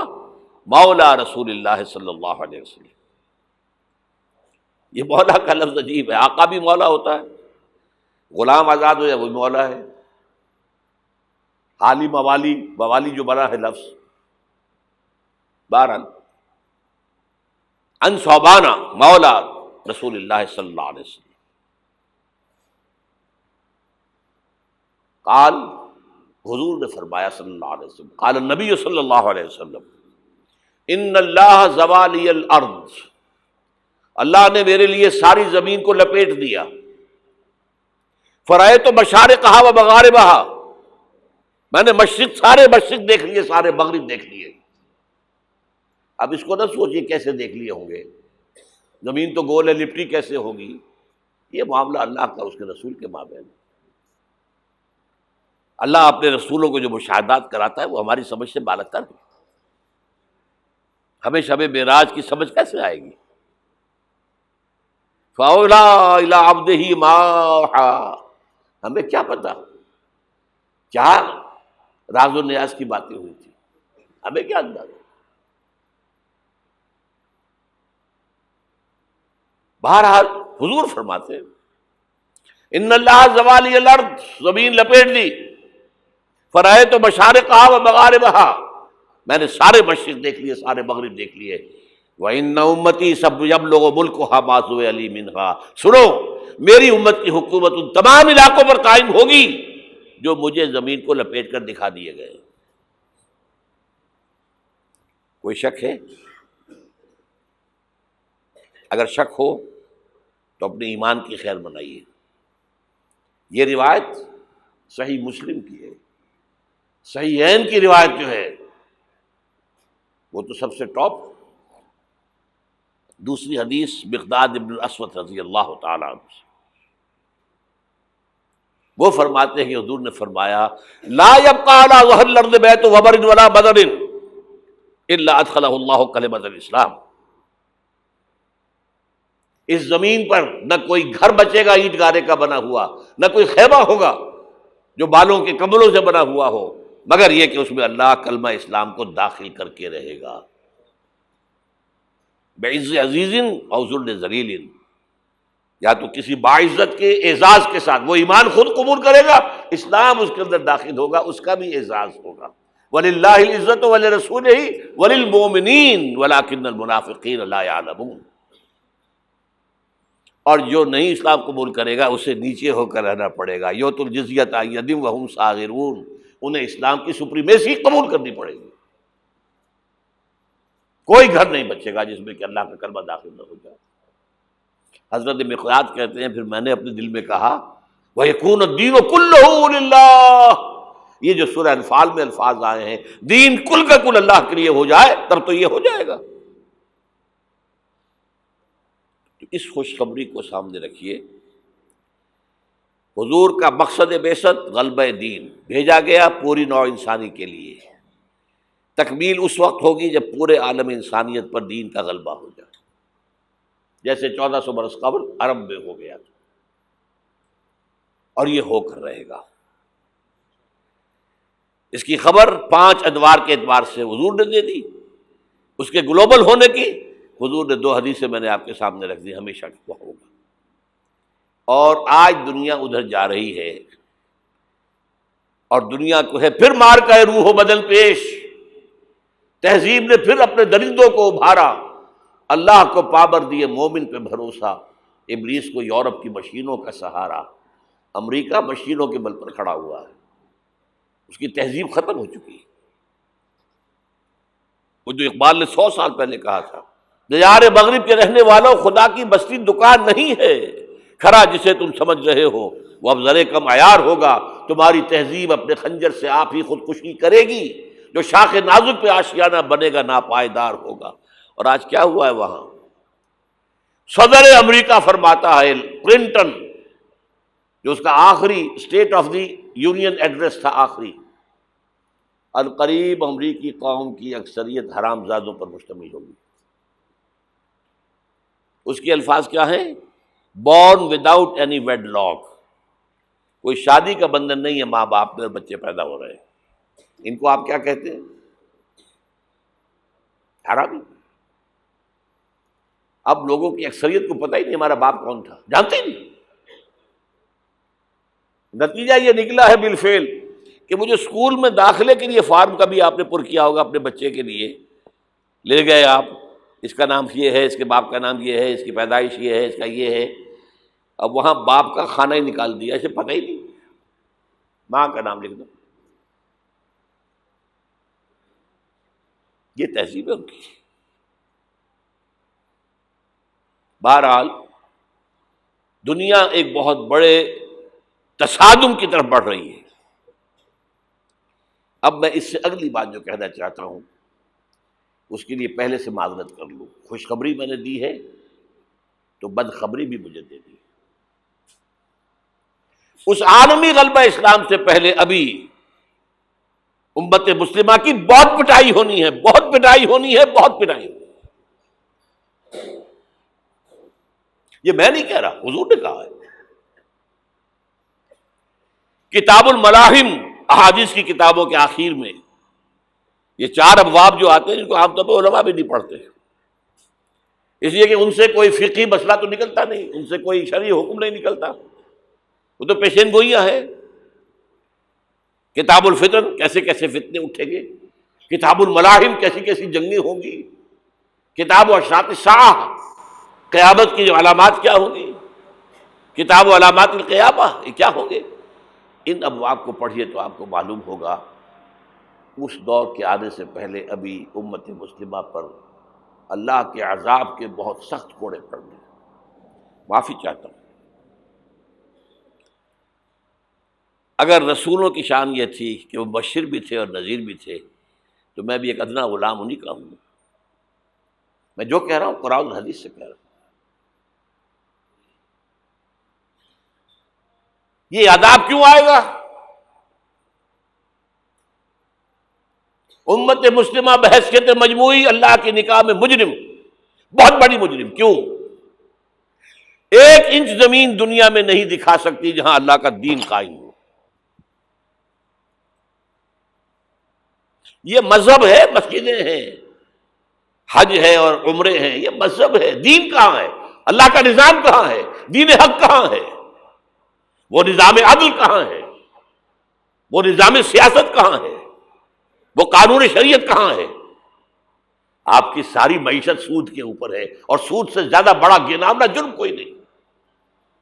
مولا رسول اللہ صلی اللہ علیہ وسلم۔ یہ مولا کا لفظ عجیب ہے، آقا بھی مولا ہوتا ہے، غلام آزاد ہو جائے وہ مولا ہے۔ حالی موالی، موالی جو بنا ہے لفظ، بہرحال ان ثوبان مولا رسول اللہ صلی اللہ علیہ وسلم قال، حضور نے فرمایا صلی اللہ علیہ وسلم، قال النبی صلی اللہ علیہ وسلم، ان اللہ زوالی الارض، اللہ نے میرے لیے ساری زمین کو لپیٹ دیا، فرأیت مشارقہا و مغاربہا، میں نے سارے مشرق دیکھ لیے، سارے مغرب دیکھ لیے۔ اب اس کو نہ سوچیے کیسے دیکھ لیے ہوں گے، زمین تو گول ہے، لپٹی کیسے ہوگی؟ یہ معاملہ اللہ کا اس کے رسول کے مابین ہے۔ اللہ اپنے رسولوں کو جو مشاہدات کراتا ہے وہ ہماری سمجھ سے بالاتر ہے۔ ہمیں شب معراج کی سمجھ کیسے آئے گی؟ فَأَوْحَىٰ إِلَىٰ عَبْدِهِ مَا أَوْحَىٰ، ہمیں کیا پتا، کیا راز و نیاز کی باتیں ہوئی تھی، ہمیں کیا اندازہ؟ بہرحال حضور فرماتے ہیں ان اللہ زوالی الارض، زمین لپیٹ دی، فرأیت مشارقها و مغاربها، میں نے سارے مشرق دیکھ لیے، سارے مغرب دیکھ لیے، وَإِنَّ أُمَّتِي سب يَبْلُغُ مُلْكُهَا مَا ذُوِّيَ لِي مِنْهَا، سنو میری امت کی حکومت ان تمام علاقوں پر قائم ہوگی جو مجھے زمین کو لپیٹ کر دکھا دیے گئے۔ کوئی شک ہے؟ اگر شک ہو تو اپنے ایمان کی خیر بنائیے۔ یہ روایت صحیح مسلم کی ہے، صحیحین کی روایت جو ہے وہ تو سب سے ٹاپ۔ دوسری حدیث مقداد ابن الاسود رضی اللہ تعالیٰ عنہ سے، وہ فرماتے ہیں کہ حضور نے فرمایا لا يبقى على ظهر الارض بيت وبر ولا بدر الا ادخله الله كلمة الاسلام، اس زمین پر نہ کوئی گھر بچے گا اینٹ گارے کا بنا ہوا، نہ کوئی خیمہ ہوگا جو بالوں کے کمبلوں سے بنا ہوا ہو، مگر یہ کہ اس میں اللہ کلمہ اسلام کو داخل کر کے رہے گا۔ بعز عزیز او ذل ذلیل، یا تو کسی باعزت کے اعزاز کے ساتھ، وہ ایمان خود قبول کرے گا، اسلام اس کے اندر داخل ہوگا، اس کا بھی اعزاز ہوگا۔ وَلِلَّهِ الْعِزَّةُ وَلِرَسُولِهِ وَلِلْمُؤْمِنِينَ وَلَٰكِنَّ الْمُنَافِقِينَ لَا يَعْلَمُونَ، اور جو نہیں اسلام قبول کرے گا اسے نیچے ہو کر رہنا پڑے گا، یؤتوا الجزیۃ عن ید وہم صاغرون، انہیں اسلام کی سپریمیسی قبول کرنی پڑے گی۔ کوئی گھر نہیں بچے گا جس میں کہ اللہ کا کلمہ داخل نہ ہو جائے۔ حضرت مقداد کہتے ہیں پھر میں نے اپنے دل میں کہا وَيَكُونُ الدِّينُ كُلُّهُ لِلَّهِ، یہ جو سورہ انفال میں الفاظ آئے ہیں دین کل کا کل اللہ کے لیے ہو جائے تب تو یہ ہو جائے گا۔ تو اس خوشخبری کو سامنے رکھیے۔ حضور کا مقصد بعثت غلبہ دین، بھیجا گیا پوری نوع انسانی کے لیے، تکمیل اس وقت ہوگی جب پورے عالم انسانیت پر دین کا غلبہ ہو جائے، جیسے 1400 برس قبل عرب میں ہو گیا تھا، اور یہ ہو کر رہے گا۔ اس کی خبر 5 ادوار کے اعتبار سے حضور نے دے دی، اس کے گلوبل ہونے کی حضور نے 2 حدیثیں میں نے آپ کے سامنے رکھ دی، ہمیشہ وہ ہوگا۔ اور آج دنیا ادھر جا رہی ہے، اور دنیا کو ہے پھر مار کا روح و بدن پیش، تہذیب نے پھر اپنے درندوں کو ابھارا، اللہ کو پابر دیے مومن پہ بھروسہ، ابلیس کو یورپ کی مشینوں کا سہارا، امریکہ مشینوں کے بل پر کھڑا ہوا ہے، اس کی تہذیب ختم ہو چکی ہے۔ وہ جو اقبال نے 100 سال پہلے کہا تھا، دیار مغرب کے رہنے والوں خدا کی بستی دکان نہیں ہے، کھرا جسے تم سمجھ رہے ہو وہ اب ذرے کم عیار ہوگا، تمہاری تہذیب اپنے خنجر سے آپ ہی خودکشی کرے گی، جو شاخ نازک پہ آشیانہ بنے گا ناپائیدار ہوگا۔ اور آج کیا ہوا ہے وہاں؟ صدر امریکہ فرماتا ہے، کلنٹن، جو اس کا آخری state of the union address تھا آخری، القریب امریکی قوم کی اکثریت حرام زادوں پر مشتمل ہوگی۔ اس کے الفاظ کیا ہیں؟ Born without any wedlock, کوئی شادی کا بندھن نہیں ہے، ماں باپ میں بچے پیدا ہو رہے ہیں، ان کو آپ کیا کہتے ہیں؟ حرامی۔ اب لوگوں کی اکثریت کو پتہ ہی نہیں ہمارا باپ کون تھا، جانتے ہی نہیں۔ نتیجہ یہ نکلا ہے بالفعل کہ مجھے اسکول میں داخلے کے لیے فارم کبھی آپ نے پر کیا ہوگا اپنے بچے کے لیے، لے گئے آپ، اس کا نام یہ ہے، اس کے باپ کا نام یہ ہے، اس کی پیدائش یہ ہے، اس کا یہ ہے، اب وہاں باپ کا خانہ ہی نکال دیا، اسے پتہ ہی نہیں، ماں کا نام لکھ دو۔ یہ تہذیب ہے ان کی۔ بہرحال دنیا ایک بہت بڑے تصادم کی طرف بڑھ رہی ہے۔ اب میں اس سے اگلی بات جو کہنا چاہتا ہوں اس کے لیے پہلے سے معذرت کر لوں، خوشخبری میں نے دی ہے تو بدخبری بھی مجھے دے دی۔ اس عالمی غلبہ اسلام سے پہلے ابھی امت مسلمہ کی بہت پٹائی ہونی ہے، بہت پٹائی ہونی ہے، بہت پٹائی ہونی ہے۔ یہ میں نہیں کہہ رہا، حضور نے کہا ہے۔ کتاب الملاحم احادیث کی کتابوں کے آخر میں یہ 4 ابواب جو آتے ہیں، جن کو عام طور پر علماء بھی نہیں پڑھتے، اس لیے کہ ان سے کوئی فقہی مسئلہ تو نکلتا نہیں، ان سے کوئی شرعی حکم نہیں نکلتا، وہ تو پیشین گوئیاں ہیں۔ کتاب الفتن، کیسے کیسے فتنے اٹھیں گے، کتاب الملاحم، کیسی کیسی جنگیں ہوں گی، کتاب اشراط الساعہ، قیامت کی جو علامات کیا ہوں گی، کتاب و علامات القیامہ، یہ کیا ہوں گے۔ ان ابواب کو پڑھیے تو آپ کو معلوم ہوگا اس دور کے آنے سے پہلے ابھی امت مسلمہ پر اللہ کے عذاب کے بہت سخت کوڑے پڑ گئے۔ معافی چاہتا ہوں۔ اگر رسولوں کی شان یہ تھی کہ وہ مبشر بھی تھے اور نذیر بھی تھے، تو میں بھی ایک ادنا غلام انہیں کا ہوں۔ میں جو کہہ رہا ہوں قرآن اور حدیث سے کہہ رہا ہوں۔ یہ عذاب کیوں آئے گا؟ امت مسلمہ بحیثیت مجموعی اللہ کی نگاہ میں مجرم، بہت بڑی مجرم۔ کیوں؟ 1 انچ زمین دنیا میں نہیں دکھا سکتی جہاں اللہ کا دین قائم ہو۔ یہ مذہب ہے، مسجدیں ہیں، حج ہے اور عمرے ہیں، یہ مذہب ہے۔ دین کہاں ہے؟ اللہ کا نظام کہاں ہے؟ دین حق کہاں ہے؟ وہ نظام عدل کہاں ہے؟ وہ نظام سیاست کہاں ہے؟ وہ قانون شریعت کہاں ہے؟ آپ کی ساری معیشت سود کے اوپر ہے، اور سود سے زیادہ بڑا گھناؤنا جرم کوئی نہیں،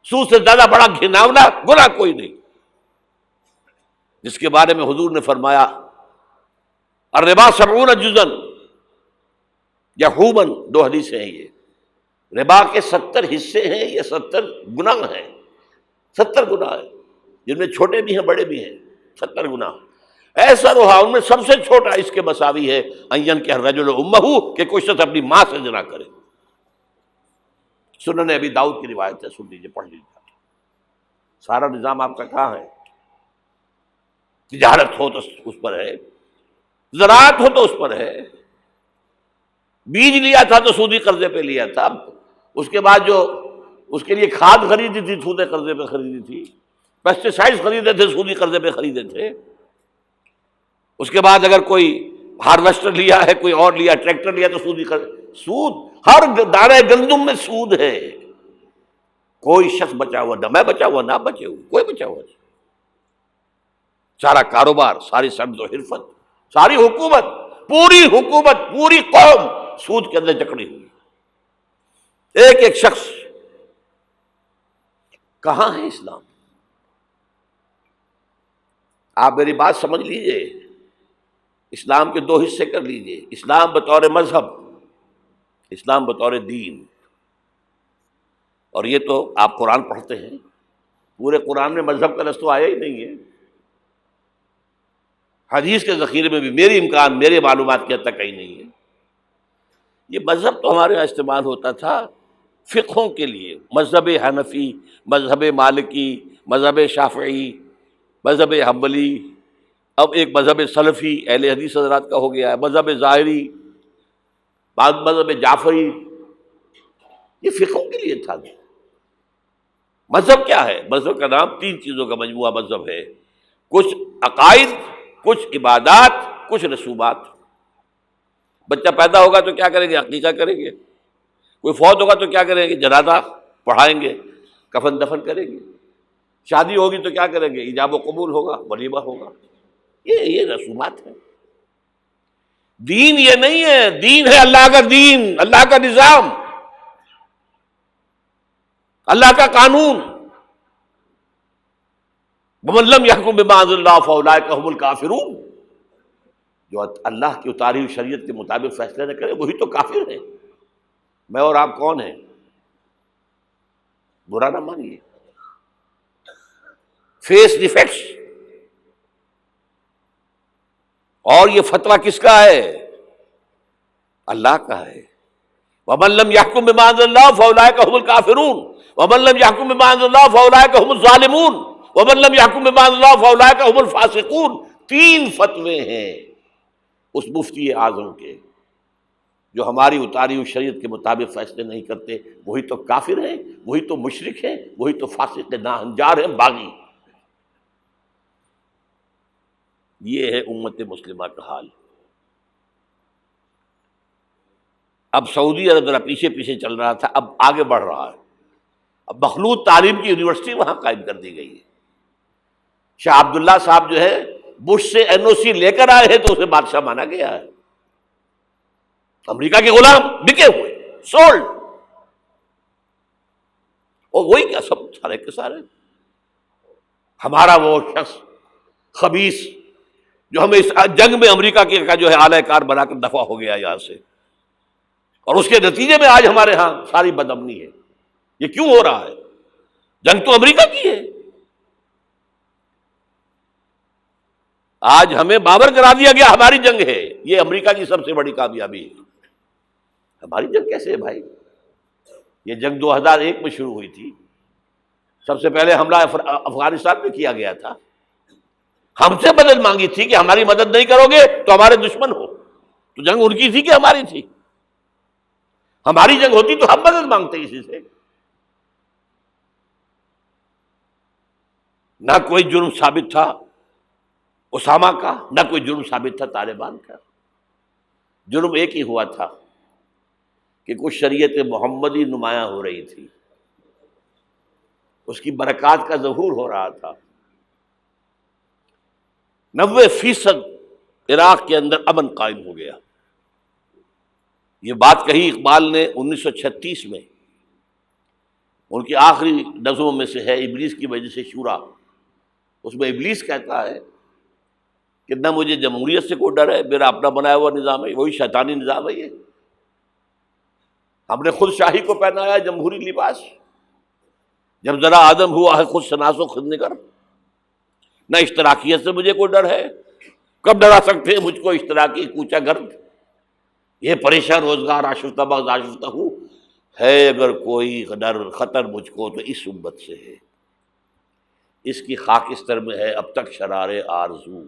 سود سے زیادہ بڑا گھناؤنا گناہ کوئی نہیں، جس کے بارے میں حضور نے فرمایا الربا 70 جزءا یحوماً، 2 حدیثیں ہیں یہ، ربا کے 70 حصے ہیں، یہ 70 گناہ ہیں، 70 گناہ ہیں، جن میں چھوٹے بھی ہیں بڑے بھی ہیں، 70 گناہ۔ ایسا رہا ان میں سب سے چھوٹا اس کے مساوی ہے ان کہ الرجل امہ، کہ کوئی شخص اپنی ماں سے زنا کرے۔ سنن ابی داؤد کی روایت ہے، سن لیجیے، پڑھ لیجیے۔ سارا نظام آپ کا کہاں ہے؟ تجارت ہو تو اس پر ہے، زراعت ہو تو اس پر ہے، بیج لیا تھا تو سودی قرضے پہ لیا تھا، اس کے بعد جو اس کے لیے کھاد خریدی تھی سودی قرضے پہ خریدی تھی، پیسٹی سائڈز خریدے تھے سودی قرضے پہ خریدے تھے، اس کے بعد اگر کوئی ہارویسٹر لیا ہے، کوئی اور لیا، ٹریکٹر لیا تو سودی قرض، سود، ہر دانے گندم میں سود ہے۔ کوئی شخص بچا ہوا نہ، میں بچا ہوا نہ بچے ہوا، کوئی بچا ہوا نہیں۔ سارا کاروبار، ساری سمت و حرفت، ساری حکومت، پوری حکومت، پوری قوم سود کے اندر جکڑی ہوئی۔ ایک ایک شخص، کہاں ہے اسلام؟ آپ میری بات سمجھ لیجئے، اسلام کے 2 حصے کر لیجئے، اسلام بطور مذہب، اسلام بطور دین۔ اور یہ تو آپ قرآن پڑھتے ہیں، پورے قرآن میں مذہب کا لفظ تو آیا ہی نہیں ہے۔ حدیث کے ذخیرے میں بھی میری امکان، میرے معلومات کی حد تک کہیں نہیں ہے۔ یہ مذہب تو ہمارے یہاں استعمال ہوتا تھا فقہوں کے لیے، مذہب حنفی، مذہب مالکی، مذہب شافعی، مذہب حنبلی، اب ایک مذہب سلفی اہل حدیث حضرات کا ہو گیا ہے، مذہب ظاہری، بعض مذہب جعفری، یہ فقہوں کے لیے تھا۔ مذہب کیا ہے؟ مذہب کا نام 3 چیزوں کا مجموعہ مذہب ہے، کچھ عقائد، کچھ عبادات، کچھ رسومات۔ بچہ پیدا ہوگا تو کیا کریں گے؟ عقیقہ کریں گے۔ کوئی فوت ہوگا تو کیا کریں گے؟ جنازہ پڑھائیں گے، کفن دفن کریں گے۔ شادی ہوگی تو کیا کریں گے؟ ایجاب و قبول ہوگا، ولیمہ ہوگا۔ یہ رسومات ہیں۔ دین یہ نہیں ہے، دین ہے اللہ کا دین، اللہ کا نظام، اللہ کا قانون۔ وَمَن لَّمْ يَحْكُم بِمَا أَنزَلَ اللَّهُ فَأُولَٰئِكَ هُمُ الْكَافِرُونَ، جو اللہ کی اتاری ہوئی شریعت کے مطابق فیصلے نہ کرے وہی تو کافر ہے۔ میں اور آپ کون ہیں؟ برا نہ مانیے، فیس دی فیکٹس۔ اور یہ فتویٰ کس کا ہے؟ اللہ کا ہے۔ وَمَن لَّمْ يَحْكُم بِمَا أَنزَلَ اللَّهُ فَأُولَٰئِكَ هُمُ الْكَافِرُونَ وَمَن لَّمْ يَحْكُم بِمَا أَنزَلَ اللَّهُ فَأُولَٰئِكَ هُمُ الظَّالِمُونَ وَمَن لَّمْ يَحْكُم بِمَا أَنزَلَ اللَّهُ فَأُولَٰئِكَ هُمُ الْفَاسِقُونَ۔ 3 فتوے ہیں اس مفتی اعظم کے، جو ہماری اتاری ہوئی شریعت کے مطابق فیصلے نہیں کرتے، وہی تو کافر ہیں، وہی تو مشرک ہیں، وہی تو فاسق ناہنجار ہیں، باغی۔ یہ ہے امت مسلمہ کا حال۔ اب سعودی عرب ذرا پیچھے پیچھے چل رہا تھا، اب آگے بڑھ رہا ہے۔ اب مخلوط تعلیم کی یونیورسٹی وہاں قائم کر دی گئی ہے۔ شاہ عبداللہ صاحب جو ہے بش سے این او سی لے کر آئے ہیں تو اسے بادشاہ مانا گیا ہے۔ امریکہ کے غلام بکے ہوئے، سولڈ، اور وہی کیا سب سارے کے سارے ہمارا وہ شخص خبیث جو ہمیں اس جنگ میں امریکہ کا جو ہے اعلی کار بنا کر دفع ہو گیا یہاں سے، اور اس کے نتیجے میں آج ہمارے ہاں ساری بدامنی ہے۔ یہ کیوں ہو رہا ہے؟ جنگ تو امریکہ کی ہے۔ آج ہمیں بابر کرا دیا گیا ہماری جنگ ہے، یہ امریکہ کی سب سے بڑی کامیابی ہے۔ ہماری جنگ کیسے ہے بھائی؟ یہ جنگ 2001 میں شروع ہوئی تھی، سب سے پہلے حملہ افغانستان میں کیا گیا تھا، ہم سے مدد مانگی تھی کہ ہماری مدد نہیں کرو گے تو ہمارے دشمن ہو۔ تو جنگ ان کی تھی کہ ہماری تھی؟ ہماری جنگ ہوتی تو ہم مدد مانگتے اسی سے۔ نہ کوئی جرم ثابت تھا اسامہ کا، نہ کوئی جرم ثابت تھا طالبان کا۔ جرم ایک ہی ہوا تھا کہ کچھ شریعت محمدی نمایاں ہو رہی تھی، اس کی برکات کا ظہور ہو رہا تھا۔ 90% عراق کے اندر امن قائم ہو گیا۔ یہ بات کہی اقبال نے 1936 میں، ان کی آخری نظموں میں سے ہے ابلیس کی وجہ سے شورا۔ اس میں ابلیس کہتا ہے کہ نہ مجھے جمہوریت سے کوئی ڈر ہے، میرا اپنا بنایا ہوا نظام ہے، وہی شیطانی نظام ہے یہ۔ ہم نے خود شاہی کو پہنایا جمہوری لباس، جب ذرا آدم ہوا ہے خود شناس و خود نگر۔ نہ اشتراکیت سے مجھے کوئی ڈر ہے، کب ڈرا سکتے ہیں مجھ کو اشتراکی کوچہ گرد؟ یہ پریشان روزگار آشفتہ بغض آشفتہ ہوں ہے، اگر کوئی ڈر خطر مجھ کو تو اس امت سے ہے، اس کی خاکستر میں ہے اب تک شرار آرزو۔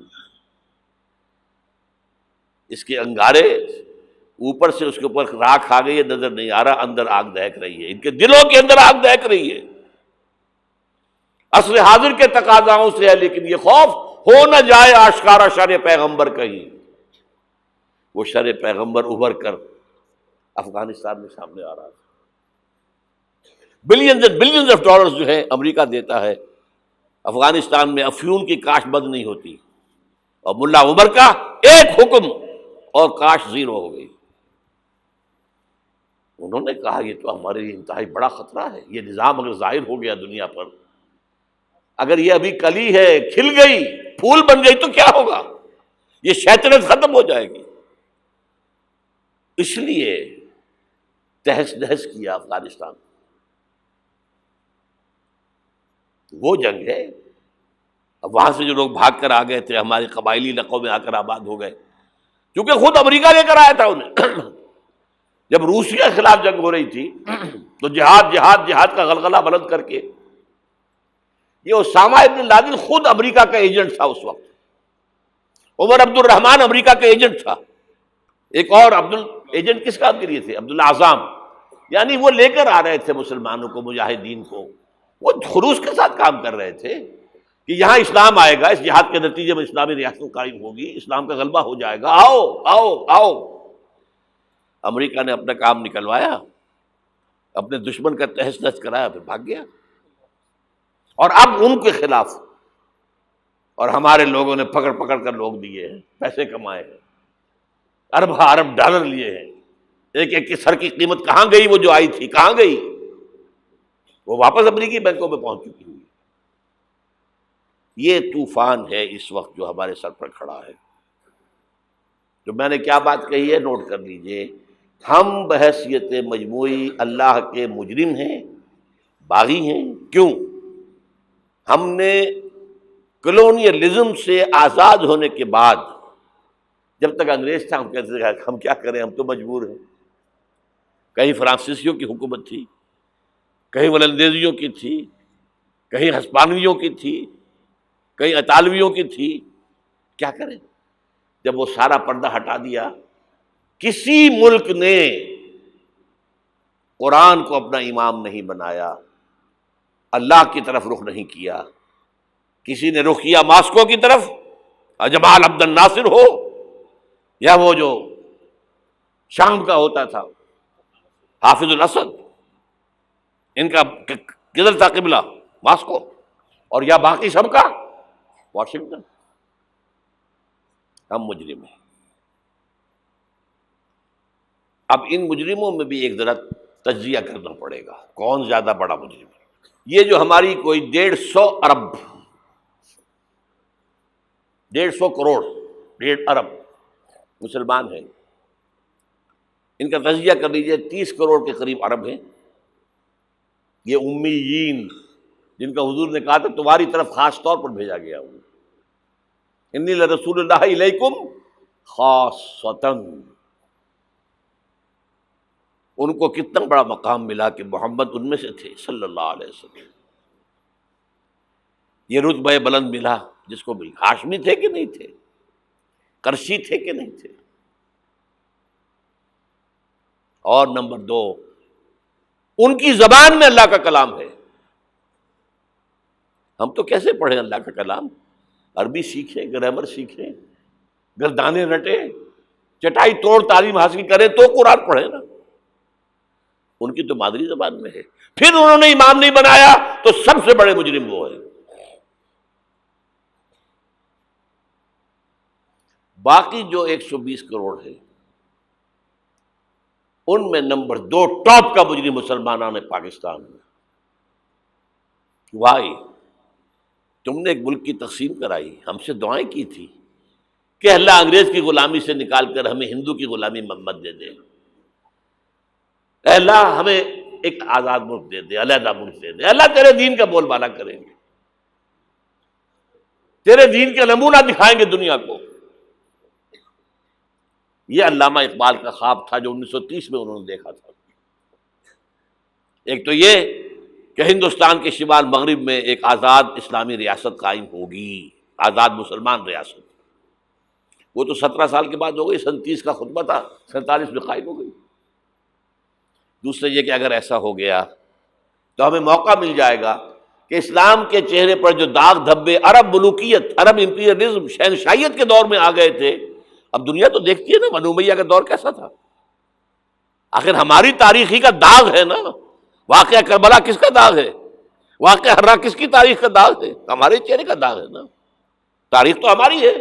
اس کے انگارے اوپر سے اس کے اوپر راکھ آ گئی ہے، نظر نہیں آ رہا، اندر آگ دہک رہی ہے، ان کے دلوں کے اندر آگ دہک رہی ہے۔ عصر حاضر کے تقاضاؤں سے ہے، لیکن یہ خوف ہو نہ جائے آشکارا شر پیغمبر کہیں۔ وہ شر پیغمبر ابھر کر افغانستان میں سامنے آ رہا تھا۔ Billions and billions of dollars جو ہے امریکہ دیتا ہے، افغانستان میں افیون کی کاشت بند نہیں ہوتی، اور ملا عمر کا ایک حکم اور کاشت زیرو ہو گئی۔ انہوں نے کہا یہ تو ہمارے لیے انتہائی بڑا خطرہ ہے، یہ نظام اگر ظاہر ہو گیا دنیا پر، اگر یہ ابھی کلی ہے کھل گئی پھول بن گئی تو کیا ہوگا؟ یہ شیطنت ختم ہو جائے گی۔ اس لیے تہس نہس کیا افغانستان، وہ جنگ ہے۔ اب وہاں سے جو لوگ بھاگ کر آ گئے تھے ہمارے قبائلی علاقوں میں آ کر آباد ہو گئے، کیونکہ خود امریکہ لے کر آیا تھا انہیں۔ جب روسیہ کے خلاف جنگ ہو رہی تھی تو جہاد جہاد جہاد کا غلغلہ بلند کر کے، یہ اسامہ ابن لادن خود امریکہ کا ایجنٹ تھا اس وقت، عمر عبد الرحمان امریکہ کا ایجنٹ تھا، ایک اور ایجنٹ کس کام کے لیے تھے؟ عبداللہ اعظم، یعنی وہ لے کر آ رہے تھے مسلمانوں کو، مجاہدین کو، وہ خلوص کے ساتھ کام کر رہے تھے کہ یہاں اسلام آئے گا، اس جہاد کے نتیجے میں اسلامی ریاست قائم ہوگی، اسلام کا غلبہ ہو جائے گا، آؤ آؤ آؤ۔ امریکہ نے اپنا کام نکلوایا، اپنے دشمن کا تہس نہس کرایا، پھر بھاگ گیا، اور اب ان کے خلاف، اور ہمارے لوگوں نے پکڑ پکڑ کر لوگ دیے ہیں، پیسے کمائے ہیں، ارب ارب ڈالر لیے ہیں، ایک ایک کی سر کی قیمت کہاں گئی؟ وہ جو آئی تھی کہاں گئی؟ وہ واپس امریکی بینکوں میں پہنچ چکی ہوئی۔ یہ طوفان ہے اس وقت جو ہمارے سر پر کھڑا ہے۔ جو میں نے کیا بات کہی ہے نوٹ کر لیجئے، ہم بحیثیت مجموعی اللہ کے مجرم ہیں، باغی ہیں۔ کیوں؟ ہم نے کلونیلزم سے آزاد ہونے کے بعد، جب تک انگریز تھا ہم کہتے تھے ہم کیا کریں، ہم تو مجبور ہیں۔ کہیں فرانسیسیوں کی حکومت تھی، کہیں ولندیزیوں کی تھی، کہیں ہسپانویوں کی تھی، کہیں اطالویوں کی تھی، کیا کریں؟ جب وہ سارا پردہ ہٹا دیا، کسی ملک نے قرآن کو اپنا امام نہیں بنایا، اللہ کی طرف رخ نہیں کیا، کسی نے رخ کیا ماسکو کی طرف، جمال عبد الناصر ہو یا وہ جو شام کا ہوتا تھا حافظ الاسد، ان کا کدھر تھا قبلہ؟ ماسکو، اور یا باقی سب کا واشنگٹن۔ ہم مجرم ہیں۔ اب ان مجرموں میں بھی ایک ذرا تجزیہ کرنا پڑے گا، کون زیادہ بڑا مجرم ہے۔ یہ جو ہماری کوئی 150 ارب 150 کروڑ 1.5 ارب مسلمان ہیں، ان کا تجزیہ کر لیجئے، 30 کروڑ کے قریب عرب ہیں، یہ امیین جن کا حضور نے کہا تھا تمہاری طرف خاص طور پر بھیجا گیا ہوں، انی لرسول اللہ الیکم خاصۃً۔ ان کو کتنا بڑا مقام ملا کہ محمد ان میں سے تھے صلی اللہ علیہ وسلم، یہ رتبہ بلند ملا جس کو ملا۔ ہاشمی تھے کہ نہیں تھے؟ قرشی تھے کہ نہیں تھے؟ اور نمبر 2، ان کی زبان میں اللہ کا کلام ہے۔ ہم تو کیسے پڑھیں اللہ کا کلام؟ عربی سیکھیں، گرامر سیکھیں، گردانے رٹیں، چٹائی توڑ تعلیم حاصل کریں تو قرآن پڑھیں نا۔ ان کی تو مادری زبان میں ہے، پھر انہوں نے امام نہیں بنایا تو سب سے بڑے مجرم وہ ہیں۔ باقی جو 120 کروڑ ہے ان میں نمبر 2 ٹاپ کا مجرم مسلمانوں نے پاکستان میں۔ وائی تم نے ایک ملک کی تقسیم کرائی، ہم سے دعائیں کی تھی کہ اللہ انگریز کی غلامی سے نکال کر ہمیں ہندو کی غلامی مت دے دے، اے اللہ ہمیں ایک آزاد ملک دے دے، علیحدہ ملک دے دے، اللہ تیرے دین کا بول بالا کریں گے، تیرے دین کا نمونہ دکھائیں گے دنیا کو۔ یہ علامہ اقبال کا خواب تھا جو 1930 میں انہوں نے دیکھا تھا۔ ایک تو یہ کہ ہندوستان کے شمال مغرب میں ایک آزاد اسلامی ریاست قائم ہوگی، آزاد مسلمان ریاست۔ وہ تو 17 سال کے بعد ہو گئی، 37 کا خطبہ تھا، 47 میں قائم ہو گئی۔ دوسرے یہ کہ اگر ایسا ہو گیا تو ہمیں موقع مل جائے گا کہ اسلام کے چہرے پر جو داغ دھبے عرب ملوکیت، عرب امپیریلزم، شہنشاہیت کے دور میں آ گئے تھے، اب دنیا تو دیکھتی ہے نا بنو امیہ کا دور کیسا تھا۔ آخر ہماری تاریخی کا داغ ہے نا، واقعہ کربلا کس کا داغ ہے؟ واقعہ ہررا کس کی تاریخ کا داغ ہے؟ ہمارے چہرے کا داغ ہے نا، تاریخ تو ہماری ہے۔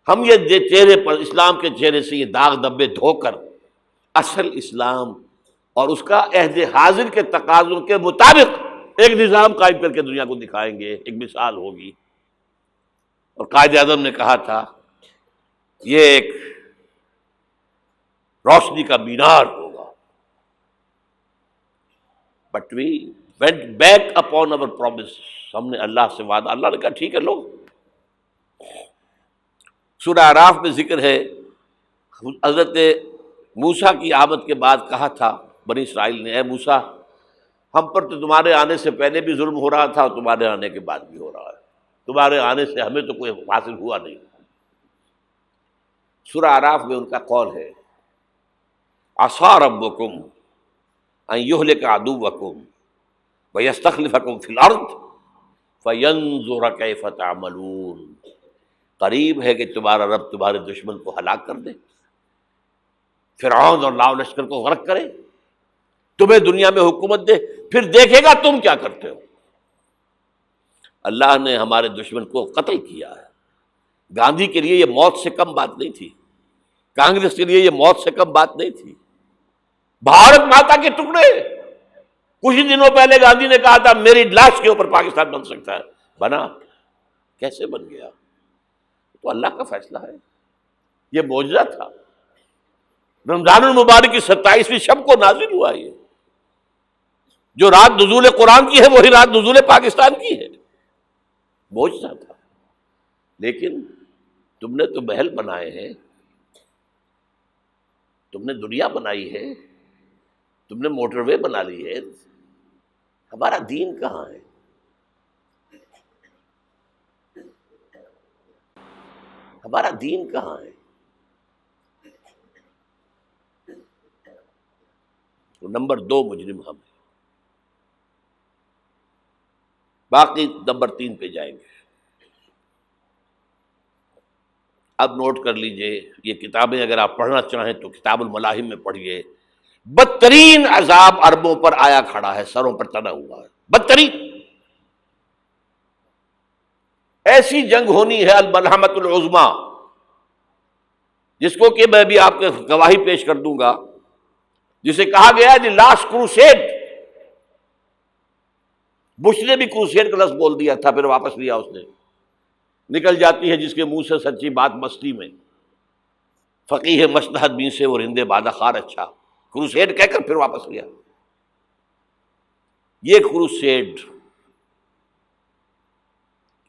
ہم یہ چہرے پر، اسلام کے چہرے سے یہ داغ دھبے دھو کر اصل اسلام اور اس کا عہد حاضر کے تقاضوں کے مطابق ایک نظام قائم کر کے دنیا کو دکھائیں گے، ایک مثال ہوگی۔ اور قائد اعظم نے کہا تھا یہ ایک روشنی کا مینار ہوگا۔ But we went back upon our promise، ہم نے اللہ سے وعدہ، اللہ نے کہا ٹھیک ہے لو۔ سورہ اعراف میں ذکر ہے حضرت موسیٰ کی آمد کے بعد کہا تھا بنی اسرائیل نے، اے موسیٰ ہم پر تو تمہارے آنے سے پہلے بھی ظلم ہو رہا تھا اور تمہارے آنے کے بعد بھی ہو رہا ہے، تمہارے آنے سے ہمیں تو کوئی حاصل ہوا نہیں۔ سورہ اعراف میں ان کا قول ہے عصا ربکم ان یہلک عدوکم ویستخلفکم فی الارض فینظر کیف تعملون۔ قریب ہے کہ تمہارا رب تمہارے دشمن کو ہلاک کر دے، فرعون اور لاؤ لشکر کو غرق کرے، تمہیں دنیا میں حکومت دے، پھر دیکھے گا تم کیا کرتے ہو۔ اللہ نے ہمارے دشمن کو قتل کیا ہے۔ گاندھی کے لیے یہ موت سے کم بات نہیں تھی، کانگریس کے لیے یہ موت سے کم بات نہیں تھی۔ بھارت ماتا کے ٹکڑے، کچھ ہی دنوں پہلے گاندھی نے کہا تھا میری لاش کے اوپر پاکستان بن سکتا ہے، بنا؟ کیسے بن گیا؟ تو اللہ کا فیصلہ ہے، یہ معجزہ تھا۔ رمضان المبارک کی 27ویں شب کو نازل ہوا یہ، جو رات نزول قرآن کی ہے وہی رات نزول پاکستان کی ہے، معجزہ تھا۔ لیکن تم نے تو محل بنائے ہیں، تم نے دنیا بنائی ہے، تم نے موٹر وے بنا لی ہے، ہمارا دین کہاں ہے؟ ہمارا دین کہاں ہے؟ تو نمبر 2 مجرم ہم ہیں۔ باقی نمبر 3 پہ جائیں گے۔ اب نوٹ کر لیجئے، یہ کتابیں اگر آپ پڑھنا چاہیں تو کتاب الملاحم میں پڑھیے، بدترین عذاب عربوں پر آیا کھڑا ہے، سروں پر تنا ہوا ہے، بدترین ایسی جنگ ہونی ہے الملحمۃ العظمی، جس کو کہ میں بھی آپ کے گواہی پیش کر دوں گا، جسے کہا گیا ہے دی لاسٹ کروسیڈ۔ بش نے بھی کروسیڈ کا لفظ بول دیا تھا، پھر واپس لیا اس نے، نکل جاتی ہے جس کے منہ سے سچی بات مستی میں، فقیہ مصلحت بین سے اور ہندے بادہ خار اچھا، کروسیڈ کہہ کر پھر واپس لیا۔ یہ کروسیڈ،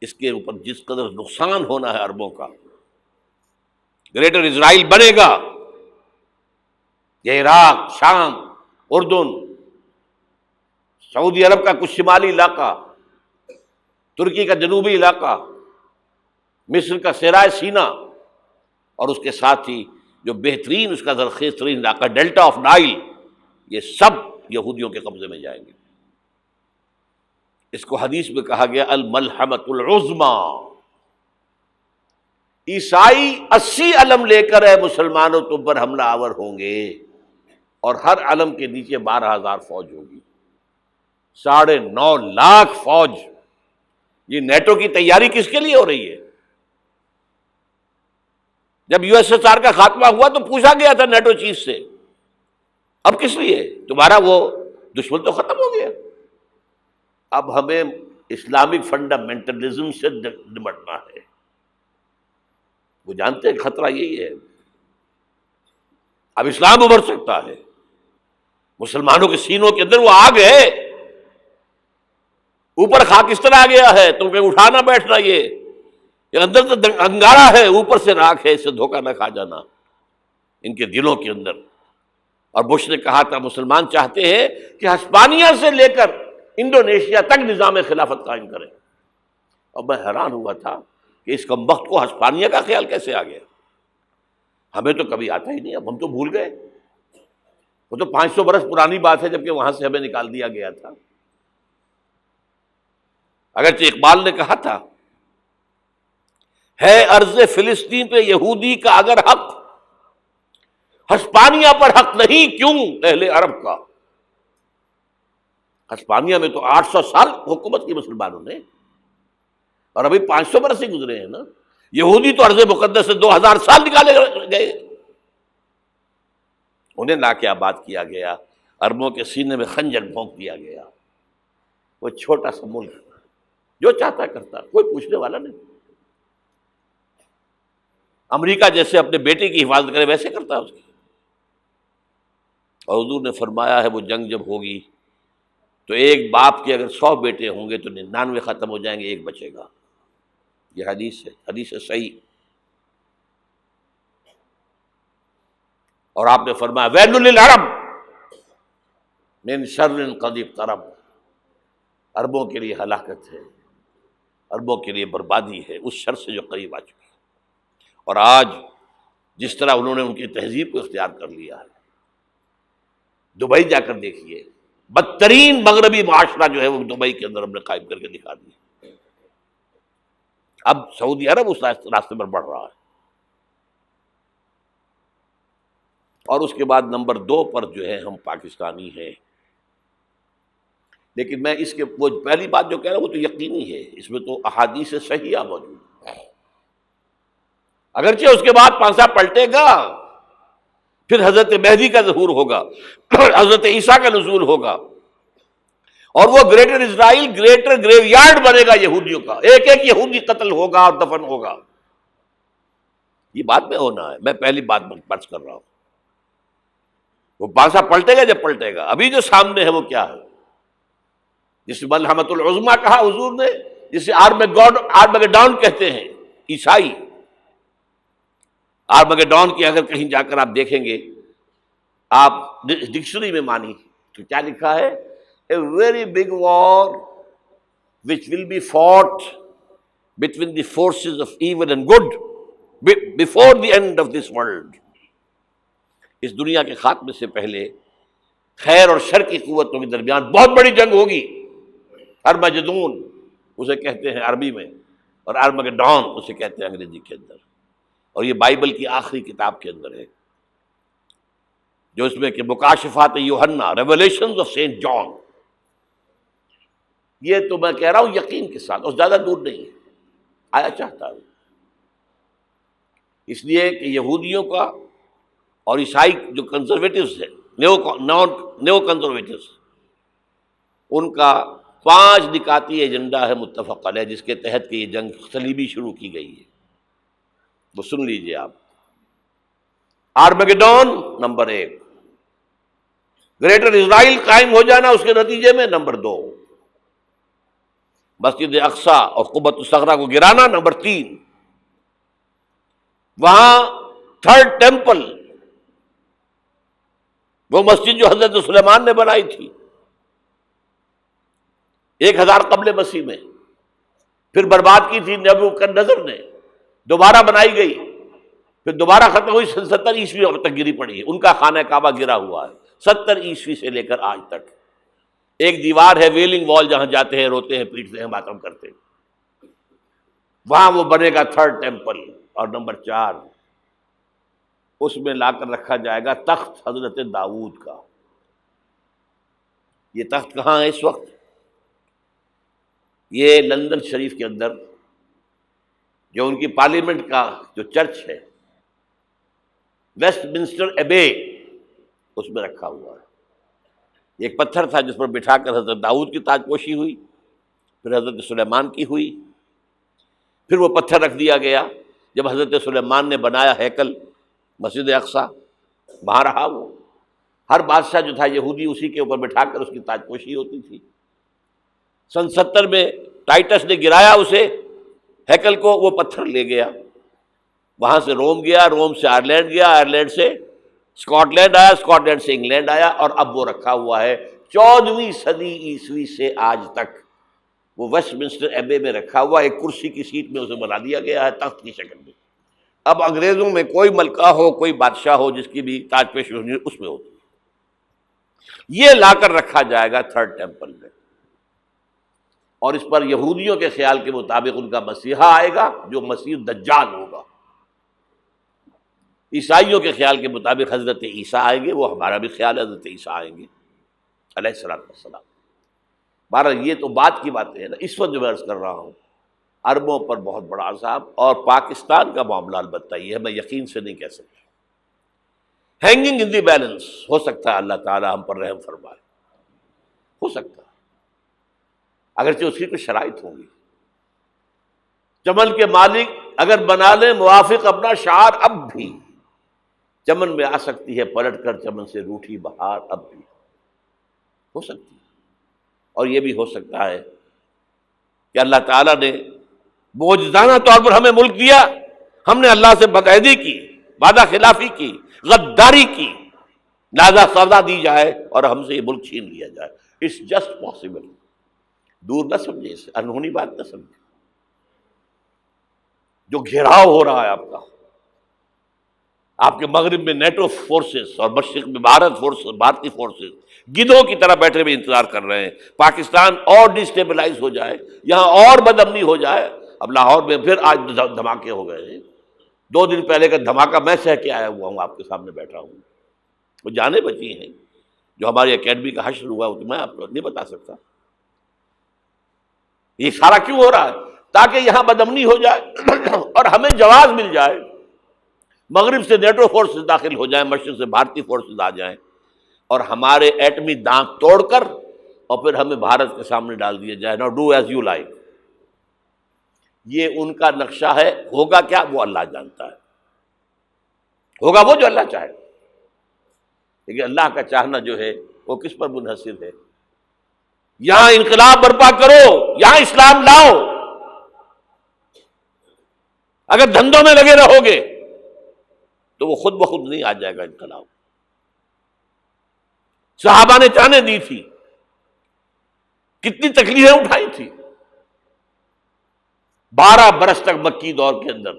اس کے اوپر جس قدر نقصان ہونا ہے عربوں کا، گریٹر اسرائیل بنے گا، یہ عراق، شام، اردن، سعودی عرب کا کچھ شمالی علاقہ، ترکی کا جنوبی علاقہ، مصر کا صحرائے سینا، اور اس کے ساتھ ہی جو بہترین اس کا زرخیز ترین علاقہ ڈیلٹا آف نائل، یہ سب یہودیوں کے قبضے میں جائیں گے۔ اس کو حدیث میں کہا گیا الملحمۃ العظمی۔ عیسائی 80 علم لے کر اے مسلمانوں تم پر حملہ آور ہوں گے، اور ہر علم کے نیچے 12,000 فوج ہوگی، 9.5 لاکھ فوج۔ یہ نیٹو کی تیاری کس کے لیے ہو رہی ہے؟ جب یو ایس ایس آر کا خاتمہ ہوا تو پوچھا گیا تھا نیٹو چیف سے، اب کس لیے؟ تمہارا وہ دشمن تو ختم ہو گیا، اب ہمیں اسلامک فنڈامنٹلزم سے نمٹنا ہے۔ وہ جانتے ہیں خطرہ یہی ہے، اب اسلام ابھر سکتا ہے، مسلمانوں کے سینوں کے اندر وہ آگ ہے، اوپر خاکستر آ گیا ہے، تم کہیں اٹھانا بیٹھنا، یہ اندر تو انگارہ ہے، اوپر سے راکھ ہے، اس سے دھوکہ نہ کھا جانا ان کے دلوں کے اندر۔ اور بش نے کہا تھا مسلمان چاہتے ہیں کہ ہسپانیہ سے لے کر انڈونیشیا تک نظام خلافت قائم کریں، اور میں حیران ہوا تھا کہ اس کمبخت کو ہسپانیہ کا خیال کیسے آ گیا؟ ہمیں تو کبھی آتا ہی نہیں، اب ہم تو بھول گئے، وہ تو 500 برس پرانی بات ہے جبکہ وہاں سے ہمیں نکال دیا گیا تھا۔ اگرچہ اقبال نے کہا تھا ہے ارض فلسطین پہ یہودی کا اگر حق، ہسپانیہ پر حق نہیں کیوں اہل عرب کا؟ ہسپانیہ میں تو 800 سال حکومت کی مسلمانوں نے، اور ابھی 500 برس ہی گزرے ہیں نا۔ یہودی تو ارض مقدس سے 2000 سال نکالے گئے، انہیں لا کے آباد کیا گیا، عربوں کے سینے میں خنجر بھونک دیا گیا۔ وہ چھوٹا سا ملک جو چاہتا کرتا، کوئی پوچھنے والا نہیں۔ امریکہ جیسے اپنے بیٹے کی حفاظت کرے ویسے کرتا ہے اس کی۔ اور حضور نے فرمایا ہے وہ جنگ جب ہوگی تو ایک باپ کے اگر 100 بیٹے ہوں گے تو 99 ختم ہو جائیں گے، ایک بچے گا۔ یہ حدیث ہے، حدیث ہے صحیح۔ اور آپ نے فرمایا ویل للعرب من شر قد اقترب، عربوں کے لیے ہلاکت ہے، عربوں کے لیے بربادی ہے اس شر سے جو قریب آ چکی ہے۔ اور آج جس طرح انہوں نے ان کی تہذیب کو اختیار کر لیا ہے، دبئی جا کر دیکھیے، بدترین مغربی معاشرہ جو ہے وہ دبئی کے اندر ہم نے قائم کر کے دکھا دیا۔ اب سعودی عرب اس راستے پر بڑھ رہا ہے۔ اور اس کے بعد نمبر 2 پر جو ہے ہم پاکستانی ہیں، لیکن میں اس کے وہ پہلی بات جو کہہ رہا ہوں وہ تو یقینی ہے، اس میں تو احادیث صحیحہ موجود ہے۔ اگرچہ اس کے بعد پانسا پلٹے گا، پھر حضرت مہدی کا ظہور ہوگا، حضرت عیسیٰ کا نزول ہوگا، اور وہ گریٹر اسرائیل گریٹر گریو یارڈ بنے گا یہودیوں کا، ایک ایک یہودی قتل ہوگا اور دفن ہوگا۔ یہ بات میں ہونا ہے، میں پہلی بات بچ کر رہا ہوں۔ وہ پانسا پلٹے گا جب پلٹے گا، ابھی جو سامنے ہے وہ کیا ہے؟ جس ملحمۃ العظمی کہا حضور نے، جسے آرمگیڈون کہتے ہیں عیسائی۔ آرمگیڈون کی اگر کہیں جا کر آپ دیکھیں گے، آپ ڈکشنری میں مانی تو کیا لکھا ہے؟ A very big war which will be fought between the forces of evil and good before the end of this world۔ اس دنیا کے خاتمے سے پہلے خیر اور شر کی قوتوں کے درمیان بہت بڑی جنگ ہوگی۔ ارمجدون اسے کہتے ہیں عربی میں، اور آرمگیڈون اسے کہتے ہیں انگریزی کے اندر۔ اور یہ بائبل کی آخری کتاب کے اندر ہے، جو اس میں کہ مکاشفات یوحنا، ریولیشنز آف سینٹ جان. یہ تو میں کہہ رہا ہوں یقین کے ساتھ، اور زیادہ دور نہیں ہے، آیا چاہتا ہوں. اس لیے کہ یہودیوں کا اور عیسائی جو کنزرویٹوز ہیں، نیو کنزرویٹوز، ان کا 5 نکاتی ایجنڈا ہے متفق علیہ، جس کے تحت کہ یہ جنگ صلیبی شروع کی گئی ہے. وہ سن لیجئے آپ. آرمیگیڈون نمبر 1، گریٹر اسرائیل قائم ہو جانا اس کے نتیجے میں نمبر 2، مسجد اقصی اور قبۃ الصخرہ کو گرانا نمبر 3، وہاں تھرڈ ٹیمپل، وہ مسجد جو حضرت سلیمان نے بنائی تھی 1000 قبل مسیح میں، پھر برباد کی تھی نبوکدنضر نے، دوبارہ بنائی گئی، پھر دوبارہ ختم ہوئی 70 عیسوی تک گری پڑی ہے. ان کا خانہ کعبہ گرا ہوا ہے 70 عیسوی سے لے کر آج تک. ایک دیوار ہے ویلنگ وال، جہاں جاتے ہیں، روتے ہیں، پیٹتے ہیں، ماتم کرتے ہیں، وہاں وہ بنے گا تھرڈ ٹیمپل. اور نمبر 4، اس میں لا کر رکھا جائے گا تخت حضرت داؤد کا. یہ تخت کہاں ہے اس وقت؟ یہ لندن شریف کے اندر، جو ان کی پارلیمنٹ کا جو چرچ ہے، ویسٹ منسٹر ایبے، اس میں رکھا ہوا ہے. ایک پتھر تھا جس پر بٹھا کر حضرت داؤد کی تاج پوشی ہوئی، پھر حضرت سلیمان کی ہوئی، پھر وہ پتھر رکھ دیا گیا جب حضرت سلیمان نے بنایا ہیکل مسجد اقصی، وہاں رہا وہ. ہر بادشاہ جو تھا یہودی اسی کے اوپر بٹھا کر اس کی تاج پوشی ہوتی تھی. سن 70 میں ٹائٹس نے گرایا اسے، ہیکل کو، وہ پتھر لے گیا، وہاں سے روم گیا، روم سے آئرلینڈ گیا، آئرلینڈ سے اسکاٹ لینڈ آیا، اسکاٹ لینڈ سے انگلینڈ آیا، اور اب وہ رکھا ہوا ہے 14ویں صدی عیسوی سے آج تک. وہ ویسٹ منسٹر ایبے میں رکھا ہوا، ایک کرسی کی سیٹ میں اسے بنا دیا گیا ہے تخت کی شکل میں. اب انگریزوں میں کوئی ملکہ ہو، کوئی بادشاہ ہو جس کی بھی تاج پوشی ہونی اس میں ہوتی. یہ لا کر رکھا جائے گا تھرڈ ٹیمپل میں، اور اس پر یہودیوں کے خیال کے مطابق ان کا مسیحا آئے گا جو مسیح دجال ہوگا. عیسائیوں کے خیال کے مطابق حضرت عیسیٰ آئیں گے، وہ ہمارا بھی خیال ہے حضرت عیسیٰ آئیں گے علیہ الصلوۃ والسلام. بہرحال یہ تو بات کی باتیں ہیں نا. اس وقت جو میں عرض کر رہا ہوں، عربوں پر بہت بڑا عذاب، اور پاکستان کا معاملہ البتہ یہ ہے، میں یقین سے نہیں کہہ سکتا. ہینگنگ ان دی بیلنس، ہو سکتا ہے اللہ تعالیٰ ہم پر رحم فرمائے، ہو سکتا ہے، اگرچہ اس کی کچھ شرائط ہوں گی. چمن کے مالک اگر بنا لیں موافق اپنا شعار، اب بھی چمن میں آ سکتی ہے پلٹ کر چمن سے روٹھی بہار، اب بھی ہو سکتی ہے. اور یہ بھی ہو سکتا ہے کہ اللہ تعالیٰ نے معجزانہ طور پر ہمیں ملک دیا، ہم نے اللہ سے بدعہدی کی، وعدہ خلافی کی، غداری کی، لہذا سزا دی جائے اور ہم سے یہ ملک چھین لیا جائے. It's just possible. دور نہ سمجھے، اسے انہونی بات نہ سمجھے. جو گھیراؤ ہو رہا ہے آپ کے مغرب میں نیٹو فورسز اور مشرق میں بھارتی فورسز گدھوں کی طرح بیٹھے ہوئے انتظار کر رہے ہیں پاکستان اور ڈسٹیبلائز ہو جائے، یہاں اور بدامنی ہو جائے. اب لاہور میں پھر آج دھماکے ہو گئے ہیں. 2 دن پہلے کا دھماکہ میں سہ کے آیا ہوا ہوں، آپ کے سامنے بیٹھا ہوں. وہ جانیں بچی ہیں جو ہماری اکیڈمی کا حشر ہوا، وہ تو میں آپ کو نہیں بتا سکتا. یہ سارا کیوں ہو رہا ہے؟ تاکہ یہاں بدامنی ہو جائے اور ہمیں جواز مل جائے. مغرب سے نیٹو فورسز داخل ہو جائیں، مشرق سے بھارتی فورسز آ جائیں، اور ہمارے ایٹمی دانت توڑ کر اور پھر ہمیں بھارت کے سامنے ڈال دیا جائے. Now do as you like. یہ ان کا نقشہ ہے. ہوگا کیا وہ اللہ جانتا ہے، ہوگا وہ جو اللہ چاہے. لیکن اللہ کا چاہنا جو ہے وہ کس پر منحصر ہے؟ یہاں انقلاب برپا کرو، یہاں اسلام لاؤ. اگر دھندوں میں لگے رہو گے تو وہ خود بخود نہیں آ جائے گا انقلاب. صحابہ نے جانیں دی تھی، کتنی تکلیفیں اٹھائی تھی. 12 برس تک مکی دور کے اندر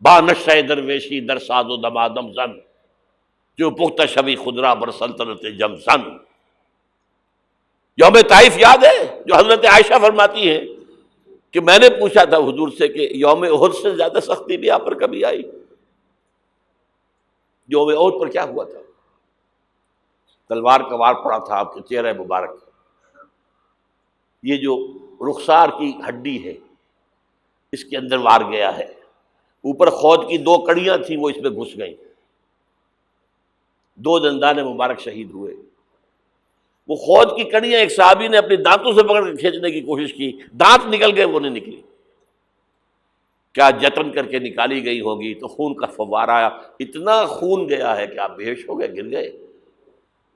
با نشہ درویشی در ساز و دمادم زن، جو پختہ شبی خدرا بر سلطنت جم زن. یوم طائف یاد ہے جو حضرت عائشہ فرماتی ہے کہ میں نے پوچھا تھا حضور سے کہ یوم احد سے زیادہ سختی بھی آپ پر کبھی آئی؟ یوم احد پر کیا ہوا تھا؟ تلوار کا وار پڑا تھا آپ کے چہرہ مبارک، یہ جو رخسار کی ہڈی ہے اس کے اندر وار گیا ہے، اوپر خود کی 2 کڑیاں تھیں وہ اس میں گھس گئیں، 2 دندان مبارک شہید ہوئے۔ وہ خود کی کڑیاں ایک صحابی نے اپنے دانتوں سے پکڑ کے کھینچنے کی کوشش کی، دانت نکل گئے، وہ نہیں نکلی، کیا جتن کر کے نکالی گئی ہوگی تو خون کا فوارہ آیا، اتنا خون گیا ہے کہ آپ بے ہوش ہو گئے، گر گئے،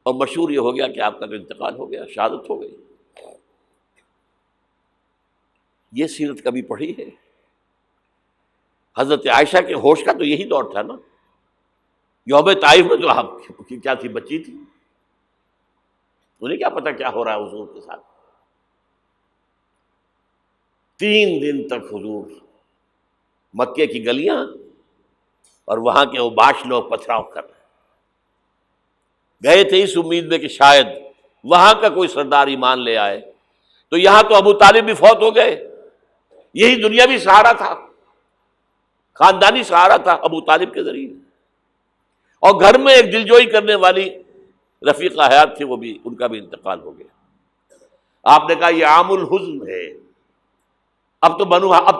اور مشہور یہ ہو گیا کہ آپ کا تو انتقال ہو گیا، شہادت ہو گئی۔ یہ سیرت کبھی پڑھی ہے؟ حضرت عائشہ کے ہوش کا تو یہی دور تھا نا، یوم طائف میں تو آپ کی کیا تھی، بچی تھی، انہیں کیا پتا کیا ہو رہا ہے حضور کے ساتھ۔ 3 دن تک حضور مکے کی گلیاں اور وہاں کے اوباش لوگ پتھراؤ کر رہے گئے تھے اس امید میں کہ شاید وہاں کا کوئی سردار ایمان لے آئے، تو یہاں تو ابو طالب بھی فوت ہو گئے، یہی دنیاوی سہارا تھا، خاندانی سہارا تھا ابو طالب کے ذریعے، اور گھر میں ایک دلجوئی کرنے والی رفیقہ حیات تھی، وہ بھی، ان کا بھی انتقال ہو گیا۔ آپ نے کہا یہ عام الحزن ہے، اب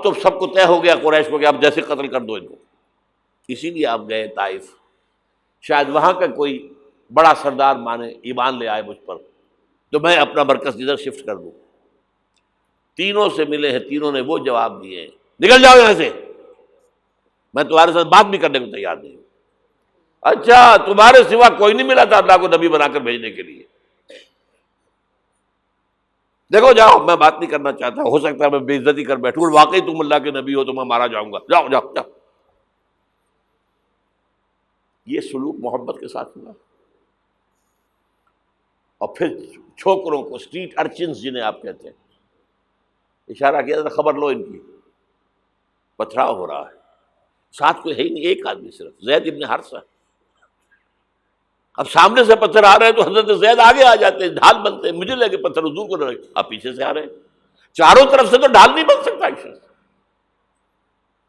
تو سب کو طے ہو گیا قریش کو کہ اب جیسے قتل کر دو ان کو، اسی لیے آپ گئے طائف، شاید وہاں کا کوئی بڑا سردار مانے ایمان لے آئے مجھ پر تو میں اپنا مرکز ادھر شفٹ کر دوں۔ تینوں سے ملے ہیں، تینوں نے وہ جواب دیے ہیں، نکل جاؤ یہاں سے، میں تمہارے ساتھ بات بھی کرنے کو تیار نہیں ہوں۔ اچھا، تمہارے سوا کوئی نہیں ملا تھا اللہ کو نبی بنا کر بھیجنے کے لیے؟ دیکھو جاؤ، میں بات نہیں کرنا چاہتا، ہو سکتا ہے میں بے عزتی کر بیٹھوں، اور واقعی تم اللہ کے نبی ہو تو میں مارا جاؤں گا، جاؤ جاؤ جاؤ۔ یہ سلوک محبت کے ساتھ ہوا، اور پھر چھوکروں کو، اسٹریٹ ارچنز جنہیں آپ کہتے ہیں، اشارہ کیا تھا، خبر لو ان کی، پتھراؤ ہو رہا ہے، ساتھ کوئی ہے ہی نہیں، ایک آدمی صرف، زید ابن حارثہ۔ اب سامنے سے پتھر آ رہے ہیں تو حضرت زید آگے آ جاتے ہیں، ڈھال بنتے ہیں، مجھے لگے پتھر حضور کو لگے، آپ پیچھے سے آ رہے ہیں، چاروں طرف سے تو ڈھال نہیں بن سکتا، ایک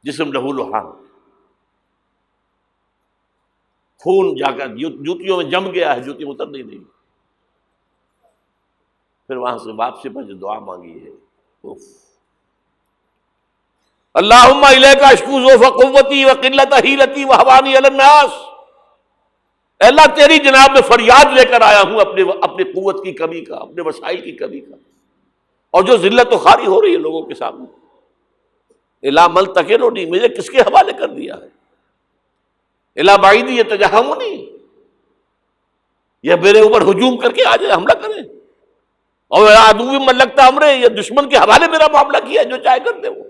جسم لہو لہان، خون جا کر جوتیوں میں جم گیا ہے، جوتی اتر نہیں رہی۔ پھر وہاں سے واپسی پر جو دعا مانگی ہے، اللہم الیک اشکو ضعف قوتی وقلت حیلتی وہوانی علی الناس، اے اللہ تیری جناب میں فریاد لے کر آیا ہوں اپنی قوت کی کمی کا، اپنے وسائل کی کمی کا، اور جو ذلت و خواری ہو رہی ہے لوگوں کے سامنے، الا ملتقننی، مجھے کس کے حوالے کر دیا ہے، الا بعیدی یتجہمنی، یہ میرے اوپر ہجوم کر کے آ جائے، حملہ کرے، اور عدو من لگتا امرے، یہ دشمن کے حوالے میرا معاملہ کیا، جو چاہے کر دے وہ۔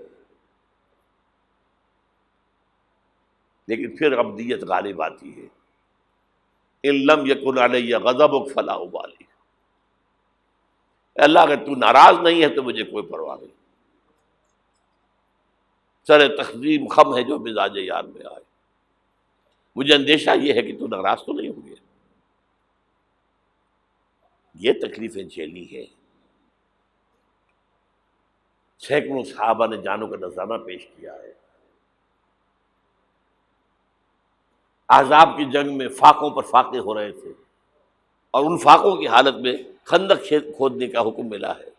لیکن پھر عبدیت غالب آتی ہے، ان لم یکن علی غضبک فلا ابالی، اے اللہ اگر تو ناراض نہیں ہے تو مجھے کوئی پرواہ نہیں، سر تقسیم خم ہے جو مزاج یار میں آئے، مجھے اندیشہ یہ ہے کہ تو ناراض تو نہیں ہو گیا۔ یہ تکلیفیں جھیلی ہے، سینکڑوں صحابہ نے جانوں کا نذرانہ پیش کیا ہے، احزاب کی جنگ میں فاقوں پر فاقے ہو رہے تھے، اور ان فاقوں کی حالت میں خندق کھودنے کا حکم ملا ہے،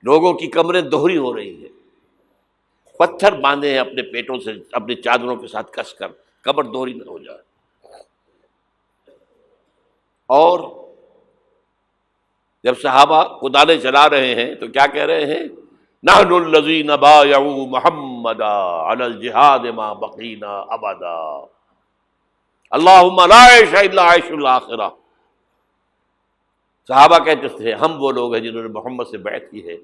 لوگوں کی کمریں دوہری ہو رہی ہیں، پتھر باندھے ہیں اپنے پیٹوں سے، اپنی چادروں کے ساتھ کس کر، کمر دوہری نہ ہو جائے، اور جب صحابہ کدالیں چلا رہے ہیں تو کیا کہہ رہے ہیں، نحن الذین بایعوا محمدا علی الجہاد ما بقینا ابدا، اللہم لا عیش الا عیش الاخرہ۔ صحابہ کہتے تھے ہم وہ لوگ ہیں جنہوں نے محمد سے بیعت کی ہے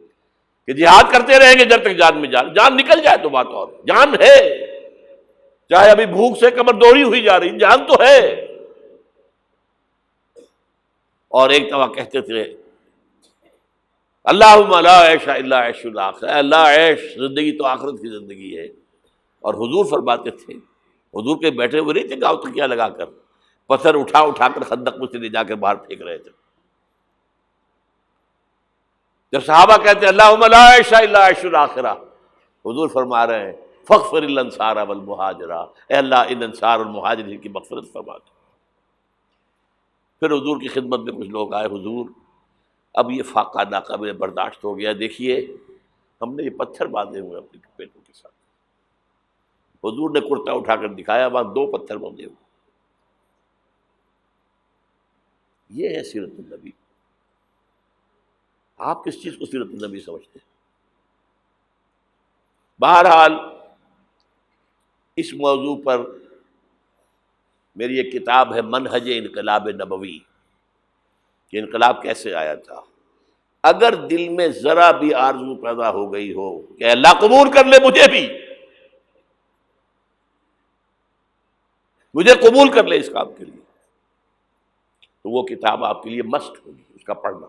کہ جہاد کرتے رہیں گے جب تک جان میں جان نکل جائے تو بات اور، جان ہے، چاہے ابھی بھوک سے کمر دوڑی ہوئی جا رہی، جان تو ہے۔ اور ایک دفعہ کہتے تھے اللہم لا عیش الا عیش الاخرہ، اللہ عیش، زندگی تو آخرت کی زندگی ہے۔ اور حضور فرماتے تھے، حضور کے بیٹھے ہوئے نہیں تھے گاؤں تکیہ لگا کر، پتھر اٹھا کر خندق میں سے لے جا کر باہر پھینک رہے تھے، جب صحابہ کہتے ہیں اللہم لا عیش الا عیش الاخرہ، حضور فرما رہے ہیں فاغفر الانصار والمہاجرہ، اے اللہ ان انصار اور مہاجرین کی مغفرت فرما دے۔ پھر حضور کی خدمت میں کچھ لوگ آئے، حضور اب یہ فاقہ ناقابل برداشت ہو گیا، دیکھیے ہم نے یہ پتھر باندھے ہوئے اپنے پیٹوں کے ساتھ۔ حضور نے کرتا اٹھا کر دکھایا، وہاں 2 پتھر بندھے ہوئے۔ یہ ہے سیرت النبی۔ آپ کس چیز کو سیرت النبی سمجھتے ہیں؟ بہرحال اس موضوع پر میری ایک کتاب ہے منہج انقلاب نبوی، کہ انقلاب کیسے آیا تھا۔ اگر دل میں ذرا بھی آرزو پیدا ہو گئی ہو کہ اللہ قبول کر لے مجھے بھی، مجھے قبول کر لے اس کام کے لیے، تو وہ کتاب آپ کے لیے مسٹ ہوگی، اس کا پڑھنا۔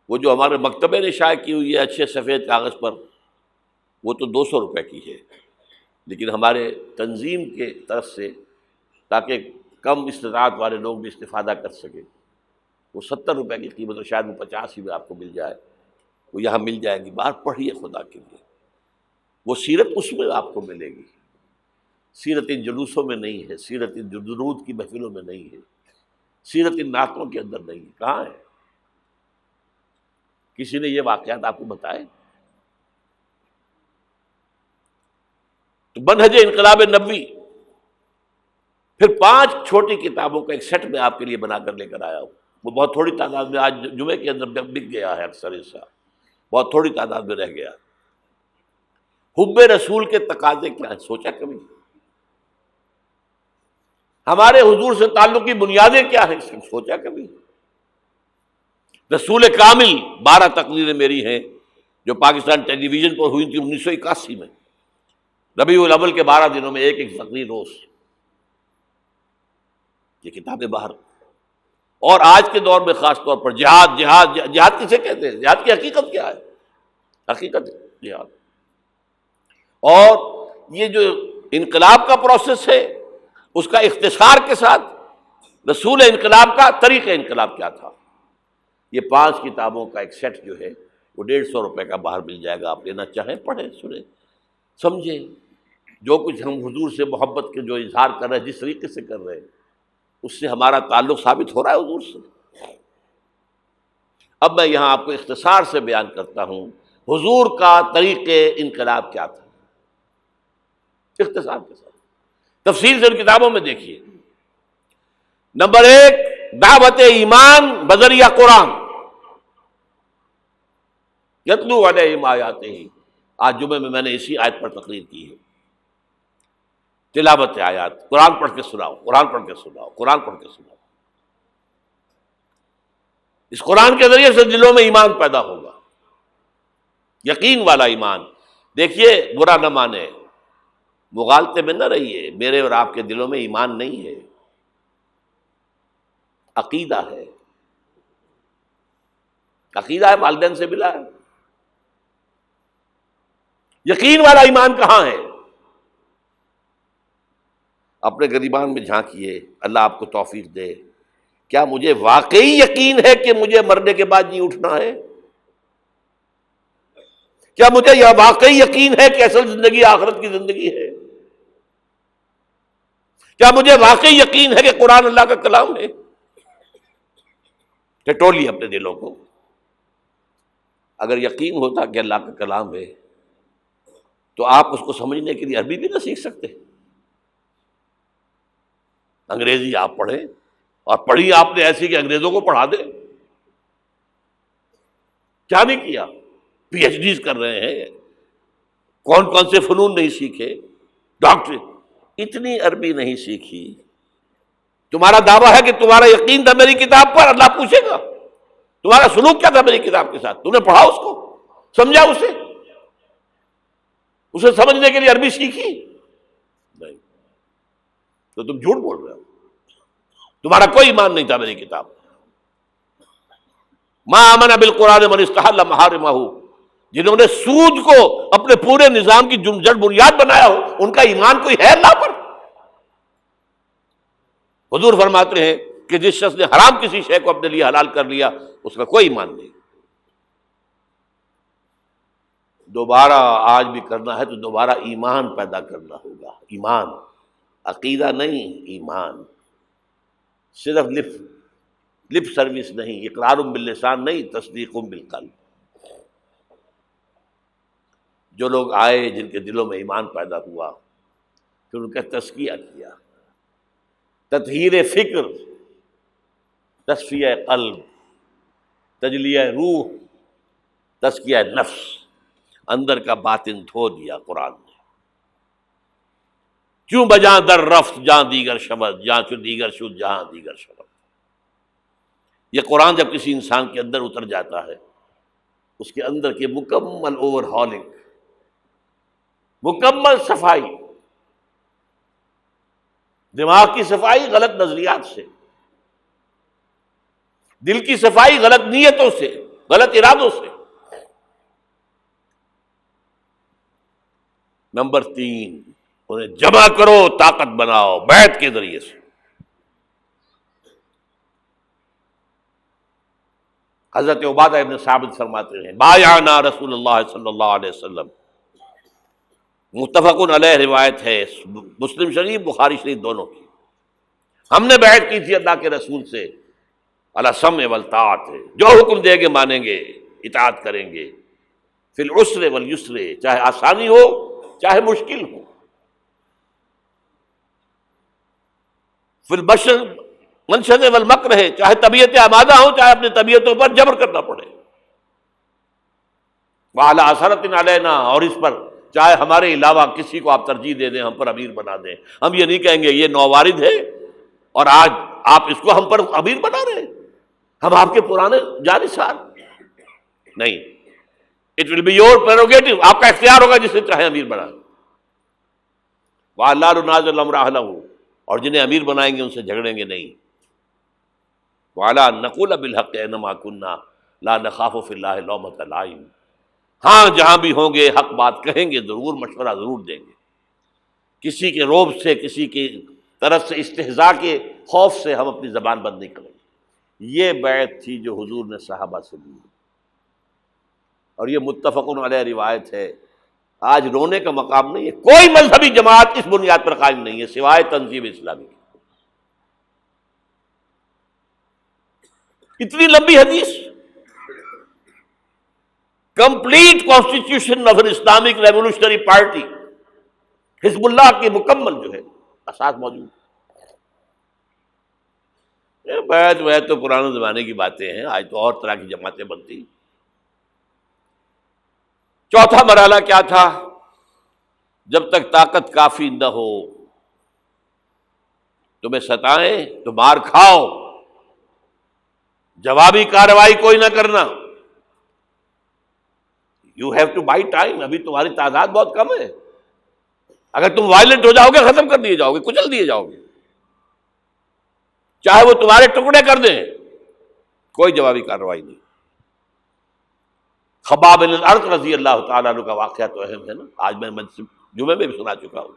وہ جو ہمارے مکتبے نے شائع کی ہوئی ہے اچھے سفید کاغذ پر، وہ تو 200 روپے کی ہے، لیکن ہمارے تنظیم کے طرف سے تاکہ کم استطاعت والے لوگ بھی استفادہ کر سکیں، وہ 70 روپے کی قیمت، اور شاید وہ 50 ہی میں آپ کو مل جائے، وہ یہاں مل جائے گی۔ باہر پڑھیے خدا کے لیے، وہ سیرت اس میں آپ کو ملے گی، سیرت ان جلوسوں میں نہیں ہے، سیرت ان درود کی محفلوں میں نہیں ہے، سیرت ان نعتوں کے اندر نہیں ہے۔ کہاں ہے؟ کسی نے یہ واقعات آپ کو بتائے؟ تو منہج انقلاب نبوی، پھر 5 چھوٹی کتابوں کا ایک سیٹ میں آپ کے لیے بنا کر لے کر آیا ہوں۔ وہ بہت تھوڑی تعداد میں آج جمعے کے اندر بک گیا ہے، اکثر حصہ بہت تھوڑی تعداد میں رہ گیا۔ حب رسول کے تقاضے کیا ہیں، سوچا کبھی؟ ہمارے حضور سے تعلق کی بنیادیں کیا ہیں، سوچا کبھی؟ رسول کامل 12 تقریریں میری ہیں جو پاکستان ٹیلی ویژن پر ہوئی تھی 1981 میں، ربیع الاول کے 12 دنوں میں ایک تقریر روز۔ یہ کتابیں باہر، اور آج کے دور میں خاص طور پر جہاد کسے کہتے ہیں؟ جہاد کی حقیقت کیا ہے؟ حقیقت جہاد، اور یہ جو انقلاب کا پروسیس ہے اس کا اختصار کے ساتھ رسول انقلاب کا طریقہ انقلاب کیا تھا۔ یہ 5 کتابوں کا ایک سیٹ جو ہے وہ 150 روپے کا باہر مل جائے گا، آپ لینا چاہیں پڑھیں، سنیں، سمجھیں۔ جو کچھ ہم حضور سے محبت کے جو اظہار کر رہے ہیں، جس طریقے سے کر رہے ہیں، اس سے ہمارا تعلق ثابت ہو رہا ہے حضور سے۔ اب میں یہاں آپ کو اختصار سے بیان کرتا ہوں حضور کا طریق انقلاب کیا تھا، اختصار کے ساتھ، تفصیل سے ان کتابوں میں دیکھیے۔ نمبر 1، دعوت ایمان بذریعہ قرآن، یتلو علیہم آیاتہ۔ آج جمعے میں نے اسی آیت پر تقریر کی ہے، تلاوت آیات، قرآن پڑھ کے سناؤ، قرآن پڑھ کے سناؤ، قرآن پڑھ کے سناؤ۔ اس قرآن کے ذریعے سے دلوں میں ایمان پیدا ہوگا، یقین والا ایمان۔ دیکھیے برا نہ مانے، مغالطے میں نہ رہیے، میرے اور آپ کے دلوں میں ایمان نہیں ہے، عقیدہ ہے، عقیدہ ہے، والدین سے ملا ہے۔ یقین والا ایمان کہاں ہے؟ اپنے گریبان میں جھانکیے، اللہ آپ کو توفیق دے۔ کیا مجھے واقعی یقین ہے کہ مجھے مرنے کے بعد جی اٹھنا ہے؟ کیا مجھے یہ واقعی یقین ہے کہ اصل زندگی آخرت کی زندگی ہے؟ کیا مجھے واقعی یقین ہے کہ قرآن اللہ کا کلام ہے؟ ٹٹولیے اپنے دلوں کو۔ اگر یقین ہوتا کہ اللہ کا کلام ہے تو آپ اس کو سمجھنے کے لیے عربی بھی نہ سیکھ سکتے؟ انگریزی آپ پڑھیں، اور پڑھی آپ نے ایسی کہ انگریزوں کو پڑھا دیں، کیا نہیں کیا؟ پی ایچ ڈیز کر رہے ہیں، کون کون سے فنون نہیں سیکھے، ڈاکٹر، اتنی عربی نہیں سیکھی۔ تمہارا دعویٰ ہے کہ تمہارا یقین تھا میری کتاب پر، اللہ پوچھے گا تمہارا سلوک کیا تھا میری کتاب کے ساتھ؟ تم نے پڑھا اس کو، سمجھا اسے سمجھنے کے لیے عربی سیکھی؟ نہیں، تو تم جھوٹ بول رہے ہو، تمہارا کوئی ایمان نہیں تھا میری کتاب۔ ما آمن بالقرآن من استحل محارمہ، جنہوں نے سود کو اپنے پورے نظام کی جڑ بنیاد بنایا ہو، ان کا ایمان کوئی ہے اللہ پر؟ حضور فرماتے ہیں کہ جس شخص نے حرام کسی شے کو اپنے لیے حلال کر لیا اس کا کوئی ایمان نہیں۔ دوبارہ آج بھی کرنا ہے تو دوبارہ ایمان پیدا کرنا ہوگا، ایمان، عقیدہ نہیں، ایمان۔ صرف لپ سروس نہیں، اقرار باللسان نہیں، تصدیق بالقلب۔ جو لوگ آئے جن کے دلوں میں ایمان پیدا ہوا، پھر ان کا تزکیہ کیا، تطہیر فکر، تصفیہ قلب، تجلیہ روح، تزکیہ نفس، اندر کا باطن دھو دیا قرآن نے۔ کیوں بجاں در رفت جہاں دیگر شبد، جہاں چو دیگر شد جہاں دیگر شبد۔ یہ قرآن جب کسی انسان کے اندر اتر جاتا ہے، اس کے اندر کے مکمل اوور ہالنگ، مکمل صفائی، دماغ کی صفائی غلط نظریات سے، دل کی صفائی غلط نیتوں سے، غلط ارادوں سے۔ نمبر 3، انہیں جمع کرو، طاقت بناؤ بیعت کے ذریعے سے۔ حضرت عبادہ ابن ثابت فرماتے ہیں بایعنا رسول اللہ صلی اللہ علیہ وسلم، متفق علیہ روایت ہے، مسلم شریف بخاری شریف دونوں کی۔ ہم نے بیعت کی تھی اللہ کے رسول سے، علی السمع والطاعت، جو حکم دے گے مانیں گے، اطاعت کریں گے، فی العسر والیسر، چاہے آسانی ہو چاہے مشکل ہو، فی البشر منشد والمکر، چاہے طبیعتیں آمادہ ہوں چاہے اپنی طبیعتوں پر جبر کرنا پڑے، وعلی اثرۃ علینا، اور اس پر چاہے ہمارے علاوہ کسی کو آپ ترجیح دے دیں، ہم پر امیر بنا دیں۔ ہم یہ نہیں کہیں گے یہ نووارد ہے اور آج آپ اس کو ہم پر امیر بنا رہے ہیں، ہم آپ کے پرانے جانثار نہیں۔ It will be your prerogative, آپ کا اختیار ہوگا جسے چاہے امیر بنا۔ وَأَلَّا نُنَازِعَ الْأَمْرَ أَهْلَهُ، اور جنہیں امیر بنائیں گے ان سے جھگڑیں گے نہیں۔ وَعَلَىٰ أَن نَّقُولَ بِالْحَقِّ أَيْنَمَا كُنَّا لَا نَخَافُ فِي اللَّهِ لَوْمَةَ لَائِمٍ، ہاں جہاں بھی ہوں گے حق بات کہیں گے، ضرور مشورہ ضرور دیں گے، کسی کے روب سے، کسی کی طرف سے استہزاء کے خوف سے ہم اپنی زبان بند نہیں کریں گے۔ یہ بیعت تھی جو حضور نے صحابہ سے لی، اور یہ متفق علیہ روایت ہے۔ آج رونے کا مقام نہیں ہے، کوئی مذہبی جماعت اس بنیاد پر قائم نہیں ہے سوائے تنظیم اسلامی کی۔ اتنی لمبی حدیث، complete constitution of an Islamic revolutionary party, حزب اللہ کی مکمل جو ہے اساس موجود۔ بیعت ویعت تو پرانے زمانے کی باتیں ہیں، آج تو اور طرح کی جماعتیں بنتی۔ چوتھا مرحلہ کیا تھا؟ جب تک طاقت کافی نہ ہو، تمہیں ستائیں تو مار کھاؤ، جوابی کارروائی کوئی نہ کرنا۔ You have to buy time, ابھی تمہاری تعداد بہت کم ہے، اگر تم وائلنٹ ہو جاؤ گے ختم کر دیے جاؤ گے، کچل دیے جاؤ گے، چاہے وہ تمہارے ٹکڑے کر دیں، کوئی جوابی کارروائی نہیں۔ خباب بن الارت رضی اللہ تعالیٰ عنہ کا واقعہ تو اہم ہے نا، آج میں جمعے میں بھی سنا چکا ہوں۔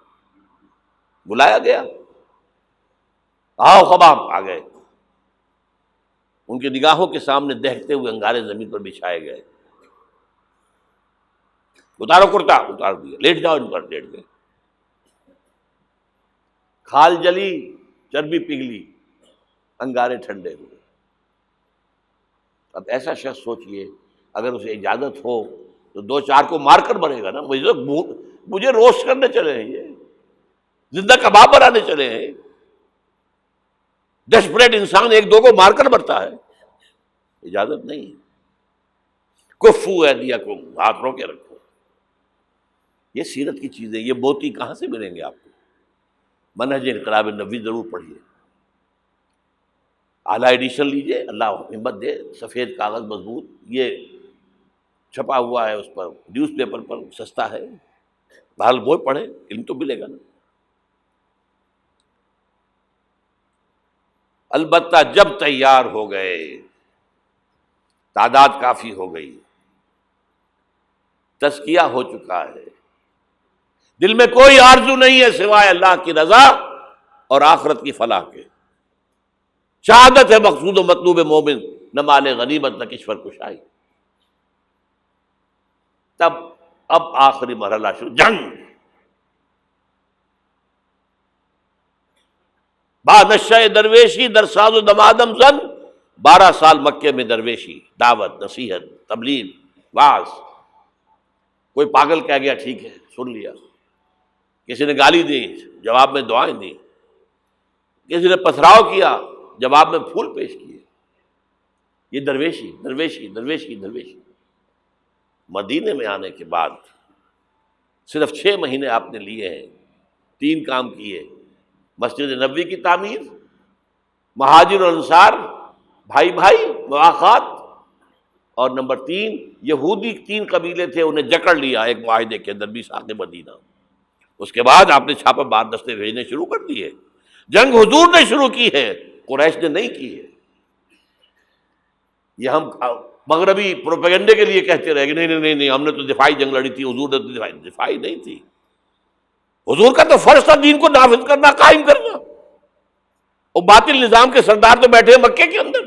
بلایا گیا، آؤ خباب، آ گئے، ان کی نگاہوں کے سامنے دہکتے ہوئے انگارے زمین پر بچھائے گئے، اتارو کرتا، اتار دیا، لیٹ جاؤ ان پر، لیٹ گئے، کھال جلی، چربی پگھلی، انگارے ٹھنڈے ہوئے۔ اب ایسا شخص سوچئے اگر اسے اجازت ہو تو دو چار کو مار کر مرے گا نا، مجھے روسٹ کرنے چلے ہیں، یہ زندہ کباب بنانے چلے ہیں۔ ڈیسپریٹ انسان ایک دو کو مار کر مرتا ہے، اجازت نہیں۔ کفو ایدیکم، ہاتھ رو کے رکھو۔ یہ سیرت کی چیزیں، یہ موتی کہاں سے ملیں گے آپ کو؟ منہج انقلاب نبوی ضرور پڑھیے، اعلیٰ ایڈیشن لیجئے، اللہ ہمت دے، سفید کاغذ مضبوط، یہ چھپا ہوا ہے اس پر، نیوز پیپر پر سستا ہے، بہرحال وہ پڑھیں، علم تو ملے گا نا۔ البتہ جب تیار ہو گئے، تعداد کافی ہو گئی، تزکیہ ہو چکا ہے، دل میں کوئی آرزو نہیں ہے سوائے اللہ کی رضا اور آخرت کی فلاح کے، شہادت ہے مقصود و مطلوب مومن، نہ مال غنیمت نہ کشور کشائی۔ تب اب آخری مرحلہ شروع، جنگ۔ با نشہ درویشی در ساز و دمادم زن، 12 سال مکے میں درویشی، دعوت، نصیحت، تبلیغ، واعظ۔ کوئی پاگل کہہ گیا ٹھیک ہے سن لیا، کسی نے گالی دی جواب میں دعائیں دی، کسی نے پتھراؤ کیا جواب میں پھول پیش کیے۔ یہ درویشی درویشی درویشی درویشی۔ مدینے میں آنے کے بعد صرف 6 مہینے آپ نے لیے ہیں، 3 کام کیے: مسجد نبوی کی تعمیر، مہاجر اور انصار بھائی بھائی مواخات، اور نمبر 3 یہودی 3 قبیلے تھے انہیں جکڑ لیا ایک معاہدے کے اندر، میثاق مدینہ۔ اس کے بعد آپ نے چھاپہ مار دستے بھیجنے شروع کر دیے۔ جنگ حضور نے شروع کی ہے، قریش نے نہیں کی ہے۔ یہ ہم مغربی پروپیگنڈے کے لیے کہتے رہے کہ نہیں ہم نے تو دفاعی جنگ لڑی تھی، حضور نے تو دفاعی نہیں تھی۔ حضور کا تو فرض تھا دین کو نافذ کرنا، قائم کرنا۔ اور باطل نظام کے سردار تو بیٹھے مکے کے اندر۔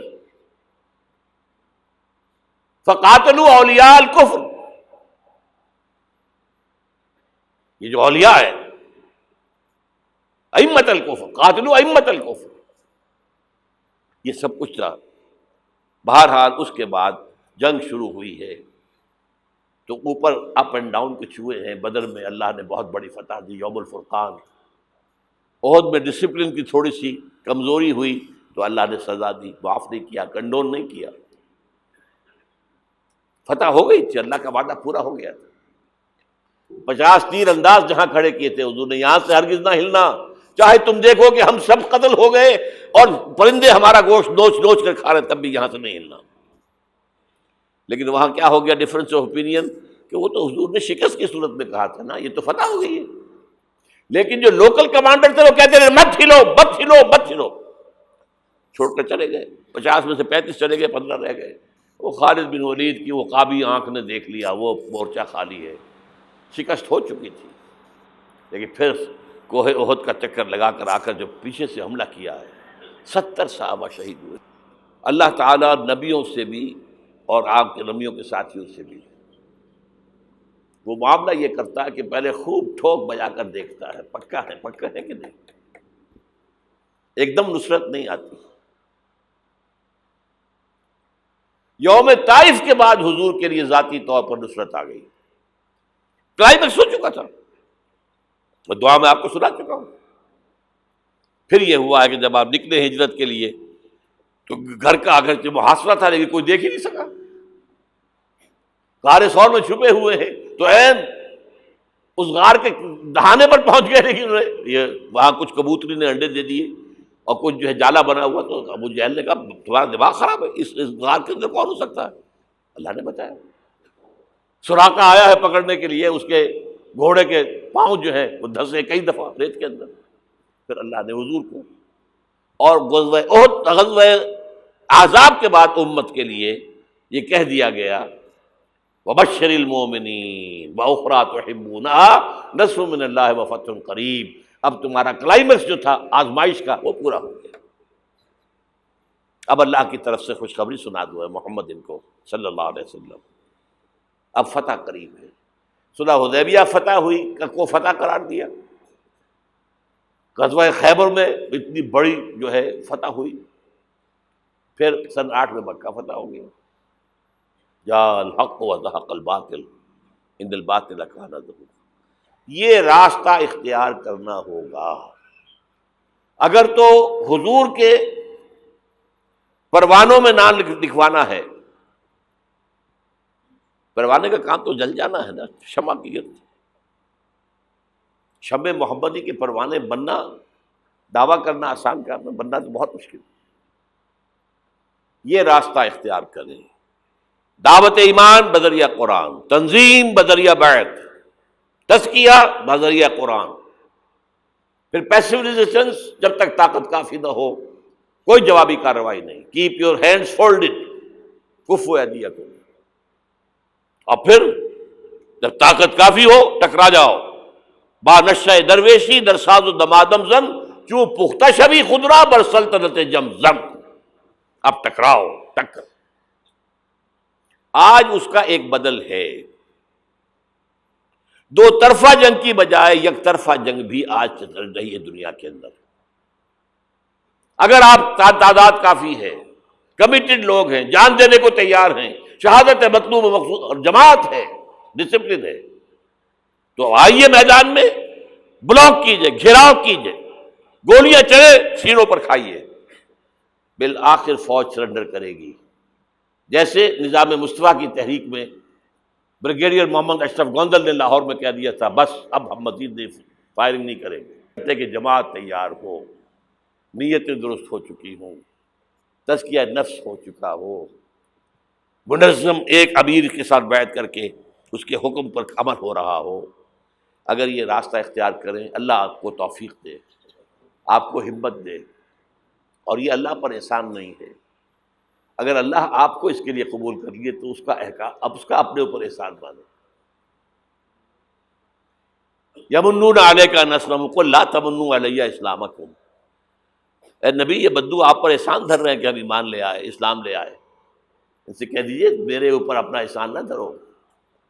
فقاتلوا اولیاء الکفر، یہ جو اولیاء ہے ائمۃ الکفر، قاتلوا ائمۃ الکفر، یہ سب کچھ تھا۔ بہرحال اس کے بعد جنگ شروع ہوئی ہے تو اوپر اپ اینڈ ڈاؤن کچھ ہوئے ہیں۔ بدر میں اللہ نے بہت بڑی فتح دی، یوم الفرقان۔ احد میں ڈسپلن کی تھوڑی سی کمزوری ہوئی تو اللہ نے سزا دی، معاف نہیں کیا، کنڈون نہیں کیا۔ فتح ہو گئی تھی، اللہ کا وعدہ پورا ہو گیا تھا۔ 50 تیر انداز جہاں کھڑے کیے تھے حضور نے، یہاں سے ہرگز نہ ہلنا، چاہے تم دیکھو کہ ہم سب قتل ہو گئے اور پرندے ہمارا گوشت نوچ نوچ کر کھا رہے، تب بھی یہاں سے نہیں ہلنا۔ لیکن وہاں کیا ہو گیا ڈفرنس آف اوپینین، کہ وہ تو حضور نے شکست کی صورت میں کہا تھا نا، یہ تو فتح ہو گئی ہے۔ لیکن جو لوکل کمانڈر تھے وہ کہتے رہے مت ہلو مت ہلو مت ہلو، چھوڑ کر چلے گئے۔ 50 میں سے 35 چلے گئے، 15 رہ گئے۔ وہ خالد بن ولید کی وہ قابی آنکھ نے دیکھ لیا، وہ مورچہ خالی ہے، شکست ہو چکی تھی۔ لیکن پھر کوہ احد کا چکر لگا کر آ کر جو پیچھے سے حملہ کیا ہے، 70 صحابہ شہید ہوئے۔ اللہ تعالیٰ نبیوں سے بھی اور آپ کے نبیوں کے ساتھیوں سے بھی وہ معاملہ یہ کرتا ہے کہ پہلے خوب ٹھوک بجا کر دیکھتا ہے پکا ہے کہ نہیں۔ ایک دم نصرت نہیں آتی۔ یوم طائف کے بعد حضور کے لیے ذاتی طور پر نصرت آ گئی۔ کلائمیکس ہو چکا تھا، میں دعا میں آپ کو سنا چکا ہوں۔ پھر یہ ہوا ہے کہ جب آپ نکلے ہجرت کے لیے تو گھر کا اگرچہ محاصرہ تھا لیکن کوئی دیکھ ہی نہیں سکا، غار ثور میں چھپے ہوئے ہیں تو عین اس غار کے دہانے پر پہنچ گئے، لیکن یہ وہاں کچھ کبوتری نے انڈے دے دیے اور کچھ جو ہے جالا بنا ہوا، تو ابو جہل نے کہا تمہارا دماغ خراب ہے، اس غار کے اندر کون ہو سکتا ہے؟ اللہ نے بتایا۔ سراقہ آیا ہے پکڑنے کے لیے، اس کے گھوڑے کے پاؤں جو ہے وہ دھسے کئی دفعہ ریت کے اندر۔ پھر اللہ نے حضور کو اور غزوہ احد، غزوہ احزاب کے بعد امت کے لیے یہ کہہ دیا گیا وَبَشِّرِ الْمُؤْمِنِينَ وَأُخْرَىٰ تُحِبُّونَهَا نَصْرٌ مِّنَ اللَّهِ وَفَتْحٌ قَرِیب۔ اب تمہارا کلائمیکس جو تھا آزمائش کا وہ پورا ہو گیا۔ اب اللہ کی طرف سے خوشخبری سنا دو ہے محمد ان کو صلی اللہ علیہ وسلم، اب فتح قریب ہے۔ صلح حدیبیہ فتح ہوئی، کو فتح قرار دیا۔ غزوہ خیبر میں اتنی بڑی جو ہے فتح ہوئی۔ پھر سن 8 میں مکہ فتح ہو گیا۔ جاء الحق وزهق الباطل ان الباطل کان زہوقا۔ یہ راستہ اختیار کرنا ہوگا۔ اگر تو حضور کے پروانوں میں نام لکھوانا ہے، پروانے کا کام تو جل جانا ہے نا، شمع کی گرد، شمع محمدی کے پروانے بننا، دعویٰ کرنا آسان کام ہے، بننا تو بہت مشکل۔ یہ راستہ اختیار کریں، دعوت ایمان بذریعہ قرآن، تنظیم بذریعہ بیعت، تزکیہ بذریعہ قرآن، پھر پیسو ریزسٹنس جب تک طاقت کافی نہ ہو کوئی جوابی کارروائی نہیں۔ کیپ یور ہینڈز فولڈڈ کفوا ایدیکم، اور پھر جب طاقت کافی ہو ٹکرا جاؤ۔ با نشہ درویشی در ساز و دمادم زن چوں پختہ شبی خدرا بر سلطنت جم زم۔ اب ٹکراؤ، ٹکر۔ آج اس کا ایک بدل ہے، دو طرفہ جنگ کی بجائے یک طرفہ جنگ بھی آج چل رہی ہے دنیا کے اندر۔ اگر آپ تعداد کافی ہے، کمیٹڈ لوگ ہیں، جان دینے کو تیار ہیں، شہادت ہے مطلوب و مقصود اور جماعت ہے، ڈسپلن ہے، تو آئیے میدان میں، بلاک کیجئے، گھیراؤ کیجئے، گولیاں چلے سینوں پر کھائیے، بالآخر فوج سرنڈر کرے گی۔ جیسے نظام مصطفیٰ کی تحریک میں بریگیڈیئر محمد اشرف گوندل نے لاہور میں کہہ دیا تھا بس اب ہم مزید فائرنگ نہیں کریں گے، کہتے کہ جماعت تیار ہو، نیتیں درست ہو چکی ہوں، تزکیہ نفس ہو چکا ہو، منظم ایک امیر کے ساتھ بیعت کر کے اس کے حکم پر عمل ہو رہا ہو، اگر یہ راستہ اختیار کریں، اللہ آپ کو توفیق دے، آپ کو ہمت دے، اور یہ اللہ پر احسان نہیں ہے۔ اگر اللہ آپ کو اس کے لیے قبول کر لیے تو اس کا احکام، اب اس کا اپنے اوپر احسان مانو۔ یمنون علیک ان اسلموا قل لا تمنوا علی اسلامکم، اے نبی یہ بدو آپ پر احسان دھر رہے ہیں کہ ہم ایمان لے آئے، اسلام لے آئے، ان سے کہہ دیجیے میرے اوپر اپنا احسان نہ دھرو،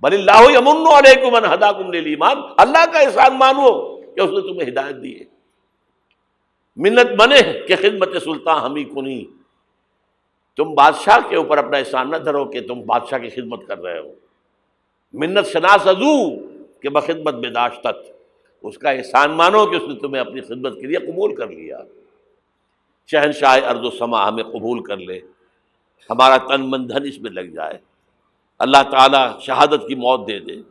بل اللہ یمن علیکم ان ہداکم للایمان، اللہ کا احسان مانو کہ اس نے تمہیں ہدایت دی ہے۔ منت بنے کہ خدمت سلطان ہمیں کنی، تم بادشاہ کے اوپر اپنا احسان نہ دھرو کہ تم بادشاہ کی خدمت کر رہے ہو۔ منت شناس ازو کہ بخدمت بداشتت، اس کا احسان مانو کہ اس نے تمہیں اپنی خدمت کے لیے قبول کر لیا۔ شہنشاہ ارض و سما ہمیں قبول کر لے، ہمارا تن من دھن اس میں لگ جائے، اللہ تعالیٰ شہادت کی موت دے دے،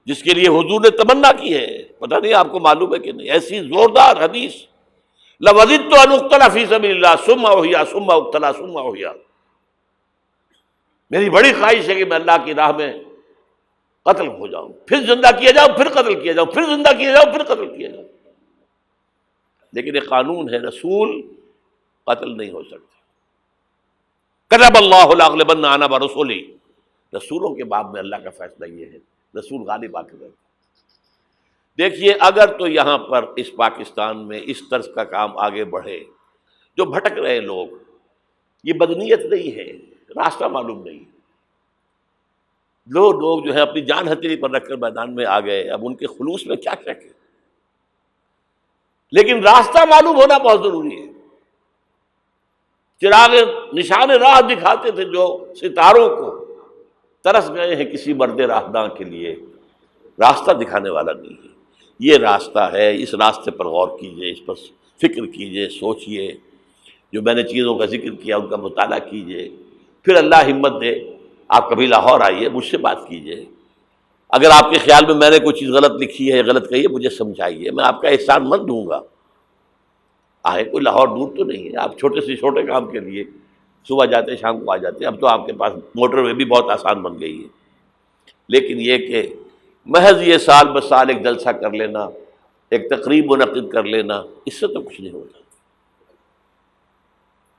جس کے لیے حضور نے تمنا کی ہے۔ پتہ نہیں آپ کو معلوم ہے کہ نہیں، ایسی زوردار حدیث، لَوَدِدتُّ أَنْ أُقْتَلَ فِي سَبِيلِ اللَّهِ ثُمَّ أُحْيَا ثُمَّ أُقْتَلَ ثُمَّ أُحْيَا، میری بڑی خواہش ہے کہ میں اللہ کی راہ میں قتل ہو جاؤں، پھر زندہ کیا جاؤں، پھر قتل کیا جاؤں، پھر زندہ کیا جاؤں، پھر قتل کیا جاؤں۔ لیکن ایک قانون ہے، رسول قتل نہیں ہو سکتے۔ کتب اللہ لأغلبن انا ورسلی، رسولوں کے باب میں اللہ کا فیصلہ یہ ہے، رسول غالب آ کے رہتے۔ دیکھیے اگر تو یہاں پر اس پاکستان میں اس طرز کا کام آگے بڑھے، جو بھٹک رہے لوگ، یہ بدنیت نہیں ہے، راستہ معلوم نہیں، لوگ جو ہے اپنی جان ہتھیلی پر رکھ کر میدان میں آ گئے، اب ان کے خلوص میں کیا شک ہے، لیکن راستہ معلوم ہونا بہت ضروری ہے۔ چراغ نشان راہ دکھاتے تھے جو ستاروں کو، ترس گئے ہیں کسی مرد راہداں کے لیے، راستہ دکھانے والا نہیں ہے، یہ راستہ ہے، اس راستے پر غور کیجئے، اس پر فکر کیجئے، سوچئے، جو میں نے چیزوں کا ذکر کیا ان کا مطالعہ کیجئے، پھر اللہ ہمت دے، آپ کبھی لاہور آئیے، مجھ سے بات کیجئے، اگر آپ کے خیال میں نے کوئی چیز غلط لکھی ہے، غلط کہی ہے، مجھے سمجھائیے، میں آپ کا احسان مند ہوں گا۔ آئے، کوئی لاہور دور تو نہیں ہے، آپ چھوٹے سے چھوٹے کام کے لیے صبح جاتے شام کو آ جاتے، اب تو آپ کے پاس موٹر وے بھی بہت آسان بن گئی ہے، لیکن یہ کہ محض یہ سال بسال ایک جلسہ کر لینا، ایک تقریب منعقد کر لینا، اس سے تو کچھ نہیں ہوتا۔